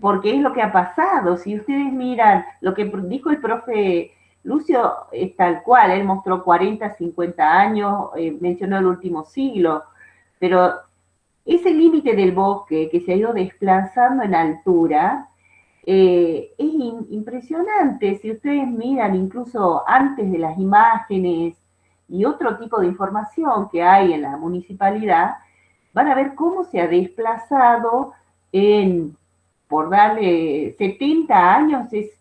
Porque es lo que ha pasado. Si ustedes miran lo que dijo el profe Lucio, es tal cual, él mostró 40, 50 años, mencionó el último siglo, pero ese límite del bosque que se ha ido desplazando en altura es impresionante. Si ustedes miran incluso antes de las imágenes y otro tipo de información que hay en la municipalidad, van a ver cómo se ha desplazado por darle 70 años, es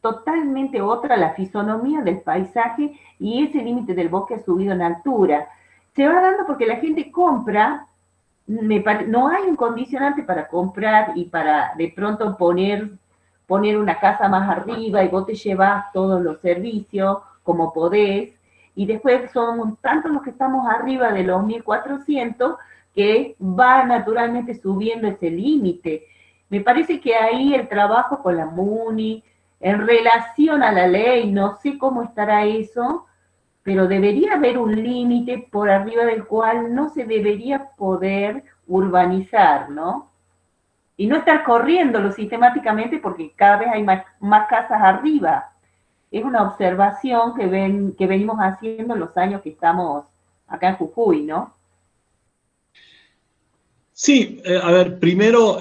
totalmente otra la fisonomía del paisaje y ese límite del bosque ha subido en altura. Se va dando porque la gente compra, no hay un condicionante para comprar y para de pronto poner una casa más arriba y vos te llevas todos los servicios como podés, y después son tantos los que estamos arriba de los 1400 que va naturalmente subiendo ese límite. Me parece que ahí el trabajo con la MUNI, en relación a la ley, no sé cómo estará eso, pero debería haber un límite por arriba del cual no se debería poder urbanizar, ¿no? Y no estar corriéndolo sistemáticamente porque cada vez hay más casas arriba. Es una observación que venimos haciendo en los años que estamos acá en Jujuy, ¿no? Sí, a ver, primero,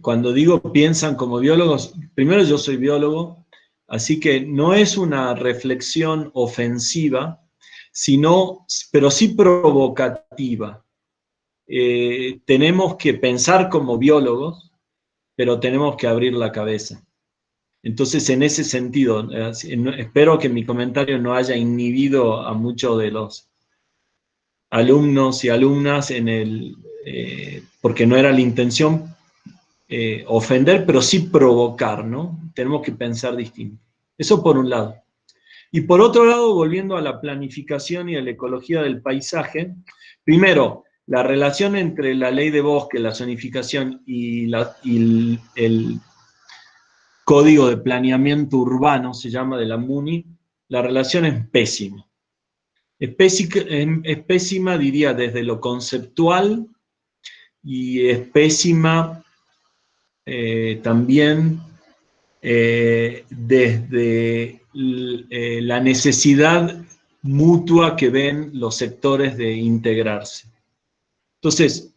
cuando digo piensan como biólogos, primero yo soy biólogo, así que no es una reflexión ofensiva, pero sí provocativa. Tenemos que pensar como biólogos, pero tenemos que abrir la cabeza. Entonces, en ese sentido, espero que mi comentario no haya inhibido a muchos de los alumnos y alumnas porque no era la intención, ofender, pero sí provocar, ¿no? Tenemos que pensar distinto. Eso por un lado. Y por otro lado, volviendo a la planificación y a la ecología del paisaje, primero, la relación entre la ley de bosque, la zonificación y el Código de Planeamiento Urbano, se llama, de la MUNI, la relación es pésima. Es pésima, diría, desde lo conceptual, y es pésima también desde la necesidad mutua que ven los sectores de integrarse. Entonces,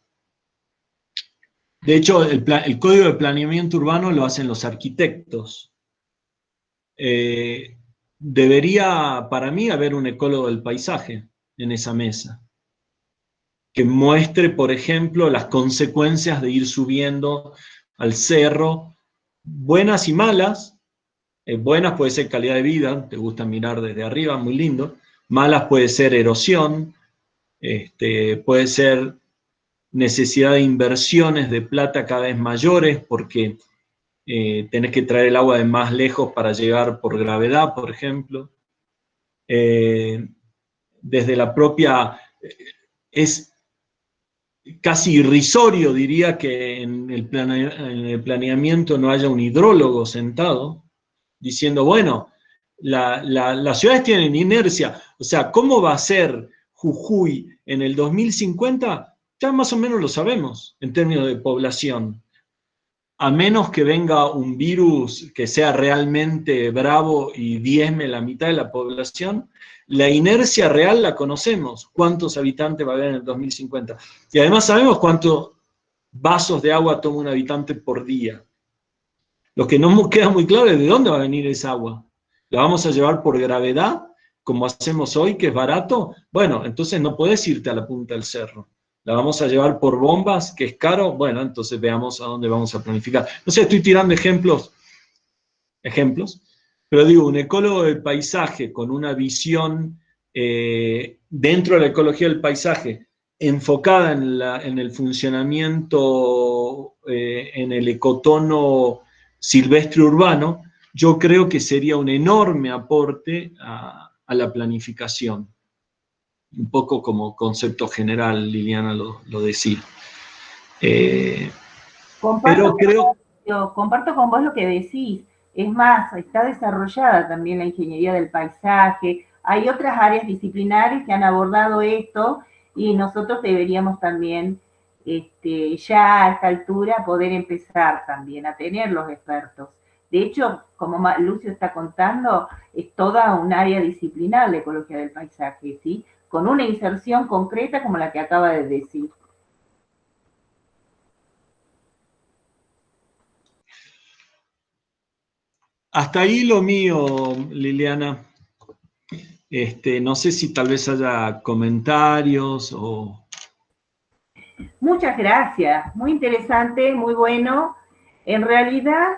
de hecho, el Código de Planeamiento Urbano lo hacen los arquitectos. Debería, para mí, haber un ecólogo del paisaje en esa mesa, que muestre, por ejemplo, las consecuencias de ir subiendo al cerro, buenas y malas. Buenas puede ser calidad de vida, te gusta mirar desde arriba, muy lindo. Malas puede ser erosión, puede ser necesidad de inversiones de plata cada vez mayores, porque tenés que traer el agua de más lejos para llegar por gravedad, por ejemplo. Desde la propia... es casi irrisorio, diría, que en el planeamiento no haya un hidrólogo sentado, diciendo, bueno, las ciudades tienen inercia, o sea, ¿cómo va a ser Jujuy en el 2050? Ya más o menos lo sabemos en términos de población. A menos que venga un virus que sea realmente bravo y diezme la mitad de la población, la inercia real la conocemos, cuántos habitantes va a haber en el 2050. Y además sabemos cuántos vasos de agua toma un habitante por día. Lo que no queda muy claro es de dónde va a venir esa agua. ¿La vamos a llevar por gravedad, como hacemos hoy, que es barato? Bueno, entonces no podés irte a la punta del cerro. ¿La vamos a llevar por bombas, que es caro? Bueno, entonces veamos a dónde vamos a planificar. No sé, estoy tirando ejemplos, pero digo, un ecólogo del paisaje con una visión dentro de la ecología del paisaje, enfocada en el funcionamiento, en el ecotono silvestre urbano, yo creo que sería un enorme aporte a la planificación. Un poco como concepto general, Liliana lo decía. Pero creo... Comparto con vos lo que decís. Es más, está desarrollada también la ingeniería del paisaje. Hay otras áreas disciplinares que han abordado esto y nosotros deberíamos también, ya a esta altura, poder empezar también a tener los expertos. De hecho, como Lucio está contando, es toda un área disciplinar la ecología del paisaje, ¿sí? Con una inserción concreta como la que acaba de decir. Hasta ahí lo mío, Liliana. No sé si tal vez haya comentarios o... Muchas gracias, muy interesante, muy bueno. En realidad,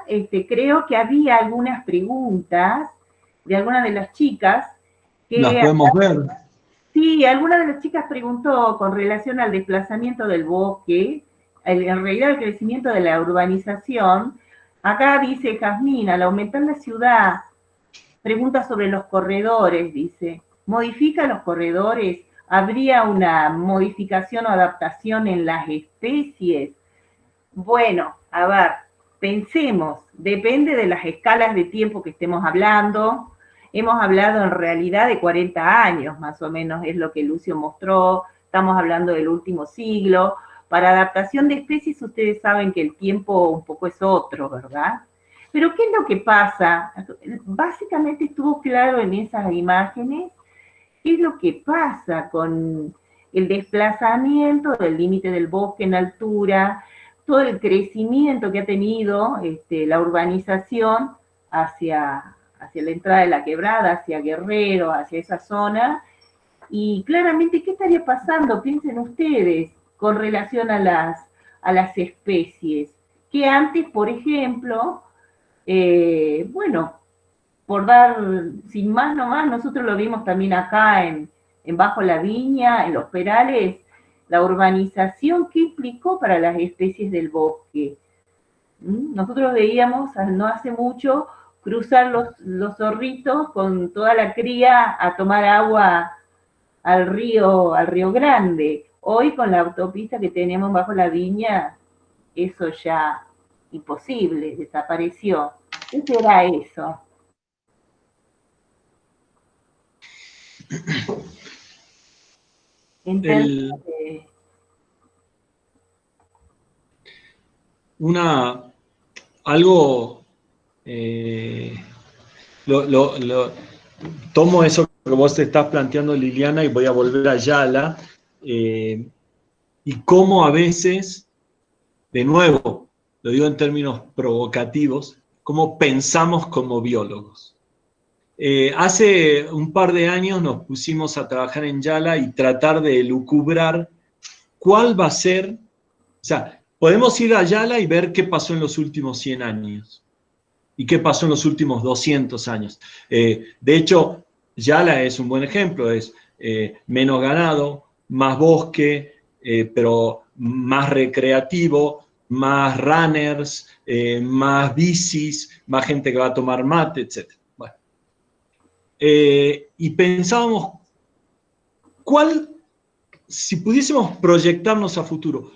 creo que había algunas preguntas de algunas de las chicas. ¿Las podemos ver? Sí, alguna de las chicas preguntó con relación al desplazamiento del bosque, en realidad el crecimiento de la urbanización. Acá dice Jazmín, al aumentar la ciudad, pregunta sobre los corredores, dice, ¿modifica los corredores? ¿Habría una modificación o adaptación en las especies? Bueno, a ver, pensemos, depende de las escalas de tiempo que estemos hablando. Hemos hablado en realidad de 40 años, más o menos, es lo que Lucio mostró. Estamos hablando del último siglo. Para adaptación de especies, ustedes saben que el tiempo un poco es otro, ¿verdad? Pero ¿qué es lo que pasa? Básicamente estuvo claro en esas imágenes qué es lo que pasa con el desplazamiento del límite del bosque en altura, todo el crecimiento que ha tenido la urbanización hacia la entrada de la quebrada, hacia Guerrero, hacia esa zona. Y claramente, ¿qué estaría pasando? Piensen ustedes con relación a las especies. Que antes, por ejemplo, bueno, por dar sin más nomás, nosotros lo vimos también acá en Bajo la Viña, en Los Perales, la urbanización que implicó para las especies del bosque. Nosotros veíamos no hace mucho cruzar los zorritos con toda la cría a tomar agua al río Grande. Hoy con la autopista que tenemos bajo la viña, eso ya imposible, desapareció. ¿Qué será eso? Algo, tomo eso que vos te estás planteando, Liliana, y voy a volver a Yala, y cómo a veces, de nuevo, lo digo en términos provocativos, cómo pensamos como biólogos. Hace un par de años nos pusimos a trabajar en Yala y tratar de elucubrar cuál va a ser, o sea, podemos ir a Yala y ver qué pasó en los últimos 100 años y qué pasó en los últimos 200 años. De hecho, Yala es un buen ejemplo, es menos ganado, más bosque, pero más recreativo, más runners, más bicis, más gente que va a tomar mate, etc. Bueno. Y pensábamos, si pudiésemos proyectarnos a futuro,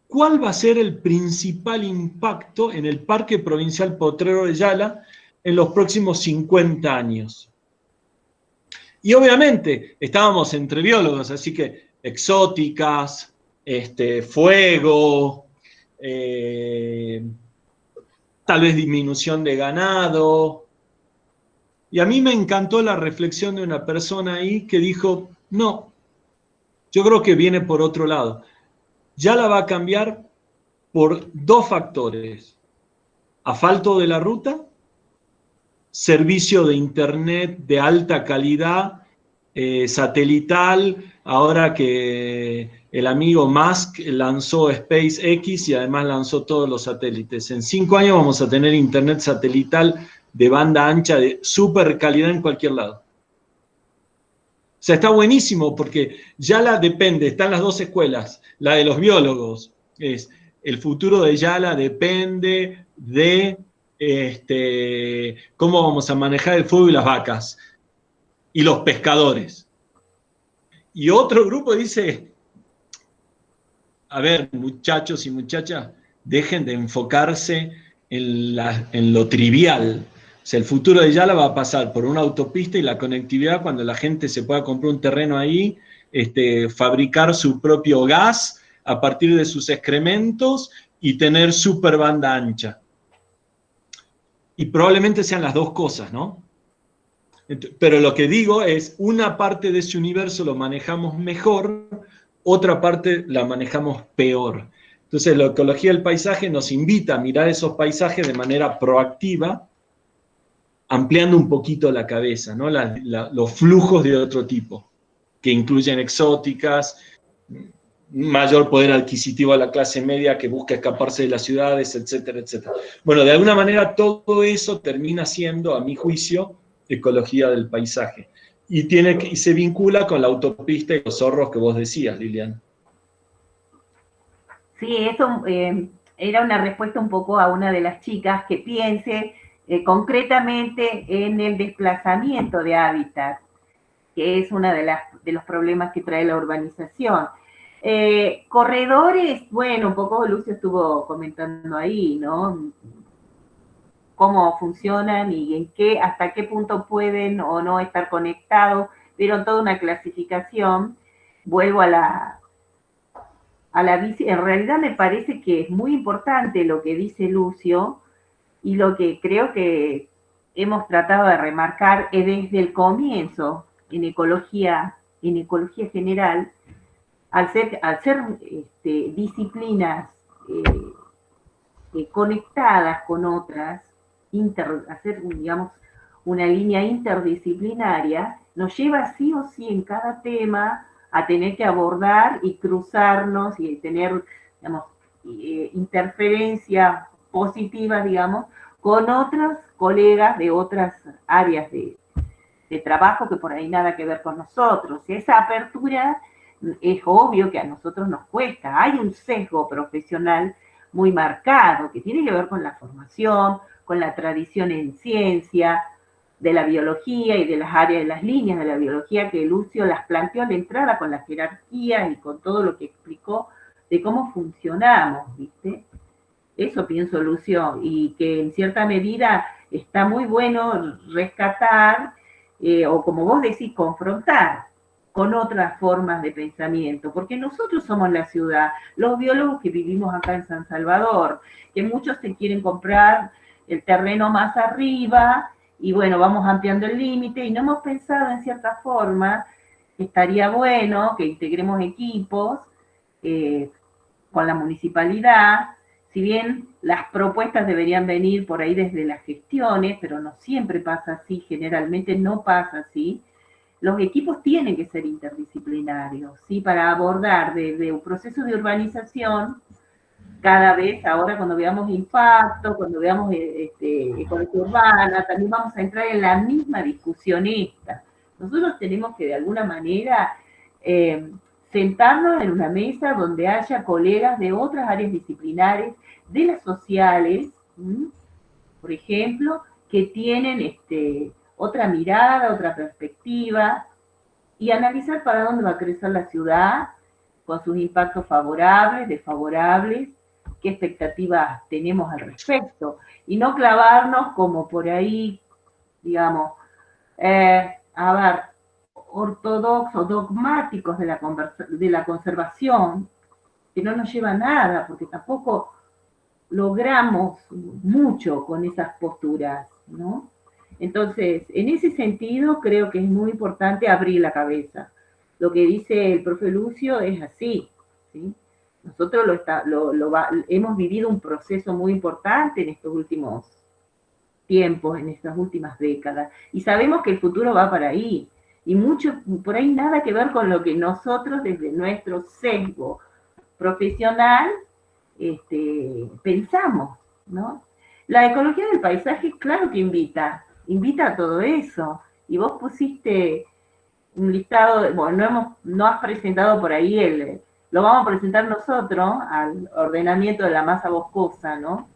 ¿cuál va a ser el principal impacto en el Parque Provincial Potrero de Yala en los próximos 50 años? Y obviamente estábamos entre biólogos, así que exóticas, fuego, tal vez disminución de ganado. Y a mí me encantó la reflexión de una persona ahí que dijo, no, yo creo que viene por otro lado. Yala va a cambiar por dos factores: asfalto de la ruta, servicio de internet de alta calidad, satelital, ahora que el amigo Musk lanzó SpaceX y además lanzó todos los satélites. En 5 años vamos a tener internet satelital de banda ancha de súper calidad en cualquier lado. O sea, está buenísimo porque Yala depende, están las dos escuelas, la de los biólogos, es el futuro de Yala depende de cómo vamos a manejar el fuego y las vacas, y los pescadores. Y otro grupo dice, a ver, muchachos y muchachas, dejen de enfocarse en lo trivial. O sea, el futuro de Yala va a pasar por una autopista y la conectividad cuando la gente se pueda comprar un terreno ahí, fabricar su propio gas a partir de sus excrementos y tener super banda ancha. Y probablemente sean las dos cosas, ¿no? Pero lo que digo es, una parte de ese universo lo manejamos mejor, otra parte la manejamos peor. Entonces, la ecología del paisaje nos invita a mirar esos paisajes de manera proactiva, ampliando un poquito la cabeza, ¿no? Los flujos de otro tipo, que incluyen exóticas, mayor poder adquisitivo a la clase media que busca escaparse de las ciudades, etcétera, etcétera. Bueno, de alguna manera todo eso termina siendo, a mi juicio, ecología del paisaje. Y se vincula con la autopista y los zorros que vos decías, Liliana. Sí, eso era una respuesta un poco a una de las chicas que piense concretamente en el desplazamiento de hábitat, que es uno de los problemas que trae la urbanización. Corredores, bueno, un poco Lucio estuvo comentando ahí, ¿no? Cómo funcionan y hasta qué punto pueden o no estar conectados, dieron toda una clasificación. Vuelvo a la bici. En realidad me parece que es muy importante lo que dice Lucio y lo que creo que hemos tratado de remarcar desde el comienzo en ecología general, al ser disciplinas conectadas con otras, hacer, digamos, una línea interdisciplinaria, nos lleva sí o sí en cada tema a tener que abordar y cruzarnos y tener, digamos, interferencias positivas, digamos, con otros colegas de otras áreas de trabajo que por ahí nada que ver con nosotros. Y esa apertura es obvio que a nosotros nos cuesta. Hay un sesgo profesional muy marcado, que tiene que ver con la formación, con la tradición en ciencia, de la biología y de las áreas, de las líneas de la biología que Lucio las planteó a la entrada con la jerarquía y con todo lo que explicó de cómo funcionamos, ¿viste? Eso pienso, Lucio, y que en cierta medida está muy bueno rescatar, o como vos decís, confrontar con otras formas de pensamiento, porque nosotros somos la ciudad, los biólogos que vivimos acá en San Salvador, que muchos se quieren comprar el terreno más arriba, y bueno, vamos ampliando el límite, y no hemos pensado en cierta forma que estaría bueno que integremos equipos con la municipalidad, si bien las propuestas deberían venir por ahí desde las gestiones, pero no siempre pasa así, generalmente no pasa así. Los equipos tienen que ser interdisciplinarios, ¿sí? Para abordar desde un proceso de urbanización, cada vez ahora cuando veamos impacto, cuando veamos ecología urbana, también vamos a entrar en la misma discusión esta. Nosotros tenemos que de alguna manera sentarnos en una mesa donde haya colegas de otras áreas disciplinares, de las sociales, por ejemplo, que tienen otra mirada, otra perspectiva, y analizar para dónde va a crecer la ciudad, con sus impactos favorables, desfavorables, qué expectativas tenemos al respecto, y no clavarnos como por ahí, digamos, ortodoxos, dogmáticos de la conservación, que no nos lleva a nada, porque tampoco logramos mucho con esas posturas, ¿no? Entonces, en ese sentido, creo que es muy importante abrir la cabeza. Lo que dice el profe Lucio es así, ¿sí? Nosotros hemos vivido un proceso muy importante en estos últimos tiempos, en estas últimas décadas, y sabemos que el futuro va para ahí, y mucho, por ahí nada que ver con lo que nosotros desde nuestro sesgo profesional pensamos, ¿no? La ecología del paisaje, claro que invita a todo eso, y vos pusiste un listado, bueno, no has presentado por ahí lo vamos a presentar nosotros al ordenamiento de la masa boscosa, ¿no?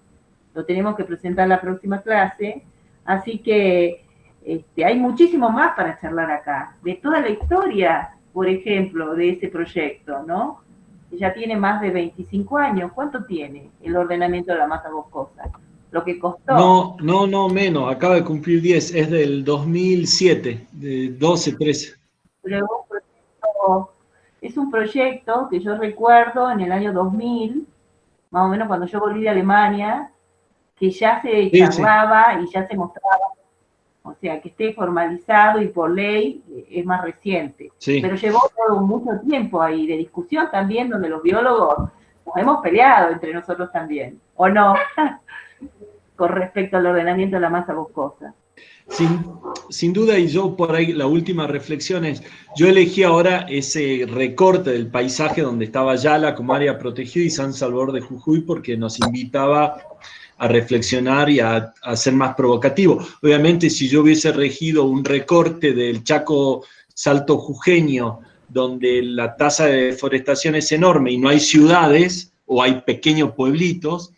Lo tenemos que presentar la próxima clase, así que hay muchísimo más para charlar acá, de toda la historia, por ejemplo, de ese proyecto, ¿no? Que ya tiene más de 25 años. ¿Cuánto tiene el ordenamiento de la masa boscosa? Lo que costó. No, menos, acaba de cumplir 10, es del 2007, de 12, 13. Luego, es un proyecto que yo recuerdo en el año 2000, más o menos cuando yo volví de Alemania, que ya se charlaba y ya se mostraba, o sea, que esté formalizado y por ley es más reciente. Sí. Pero llevó todo mucho tiempo ahí de discusión también, donde los biólogos nos hemos peleado entre nosotros también, ¿o no? Con respecto al ordenamiento de la masa boscosa. Sin duda, y yo por ahí la última reflexión es, yo elegí ahora ese recorte del paisaje donde estaba Yala como área protegida y San Salvador de Jujuy porque nos invitaba a reflexionar y a ser más provocativo. Obviamente, si yo hubiese regido un recorte del Chaco Salto Jujeño, donde la tasa de deforestación es enorme y no hay ciudades o hay pequeños pueblitos,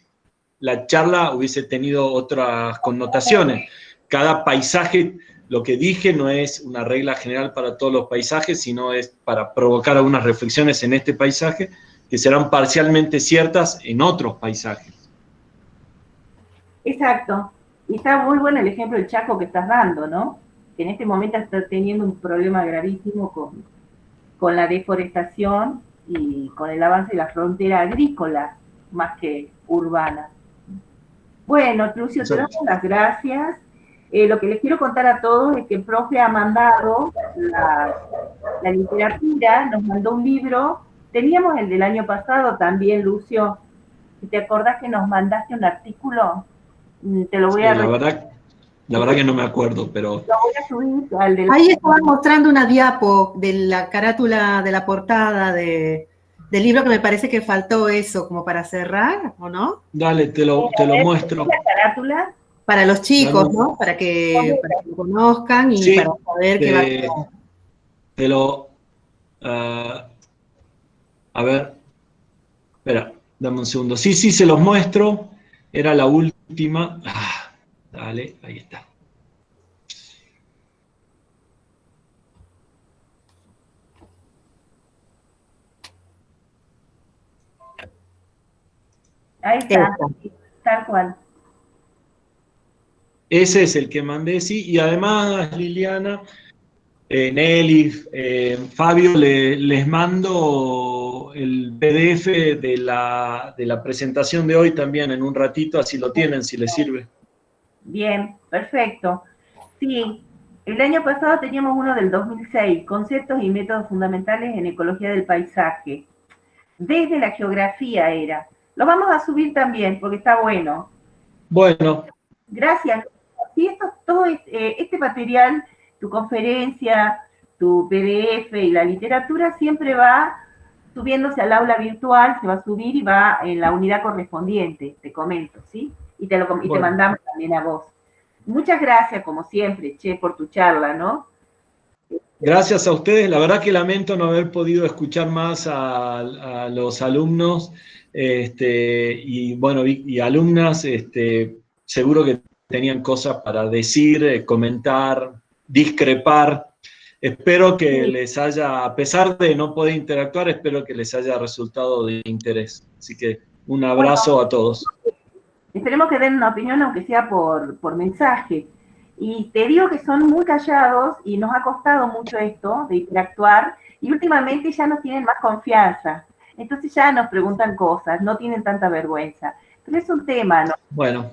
la charla hubiese tenido otras connotaciones. Cada paisaje, lo que dije, no es una regla general para todos los paisajes, sino es para provocar algunas reflexiones en este paisaje que serán parcialmente ciertas en otros paisajes. Exacto. Y está muy bueno el ejemplo del Chaco que estás dando, ¿no? Que en este momento está teniendo un problema gravísimo con la deforestación y con el avance de la frontera agrícola, más que urbana. Bueno, Lucio, te damos las gracias. Lo que les quiero contar a todos es que el profe ha mandado la literatura, nos mandó un libro. Teníamos el del año pasado también, Lucio. ¿Te acordás que nos mandaste un artículo? Te lo voy a... La verdad que no me acuerdo, pero... Lo voy a subir al del... Ahí estaba mostrando una diapo de la carátula de la portada del libro, que me parece que faltó eso, como para cerrar, ¿o no? Dale, te lo muestro. ¿La carátula? Para los chicos, ¿no? Para que lo conozcan y sí, para saber qué va a ser. A ver, espera, Dame un segundo. Sí, se los muestro. Era la última. Dale, ahí está. Ahí está, tal cual. Ese es el que mandé, sí. Y además, Liliana, Nelly, Fabio, les mando el PDF de la presentación de hoy también en un ratito, así lo tienen, si les sirve. Bien, perfecto. Sí, el año pasado teníamos uno del 2006, Conceptos y métodos fundamentales en ecología del paisaje. Desde la geografía era. Lo vamos a subir también, porque está bueno. Bueno. Gracias. Sí, todo este material, tu conferencia, tu PDF y la literatura siempre va subiéndose al aula virtual, se va a subir y va en la unidad correspondiente, te comento, ¿sí? Y te mandamos también a vos. Muchas gracias, como siempre, Che, por tu charla, ¿no? Gracias a ustedes. La verdad que lamento no haber podido escuchar más a los alumnos y bueno, y alumnas, seguro que tenían cosas para decir, comentar, discrepar. Espero que les haya, a pesar de no poder interactuar, espero que les haya resultado de interés. Así que un abrazo a todos. Esperemos que den una opinión, aunque sea por mensaje. Y te digo que son muy callados y nos ha costado mucho esto de interactuar y últimamente ya nos tienen más confianza. Entonces ya nos preguntan cosas, no tienen tanta vergüenza. Pero es un tema, ¿no? Bueno.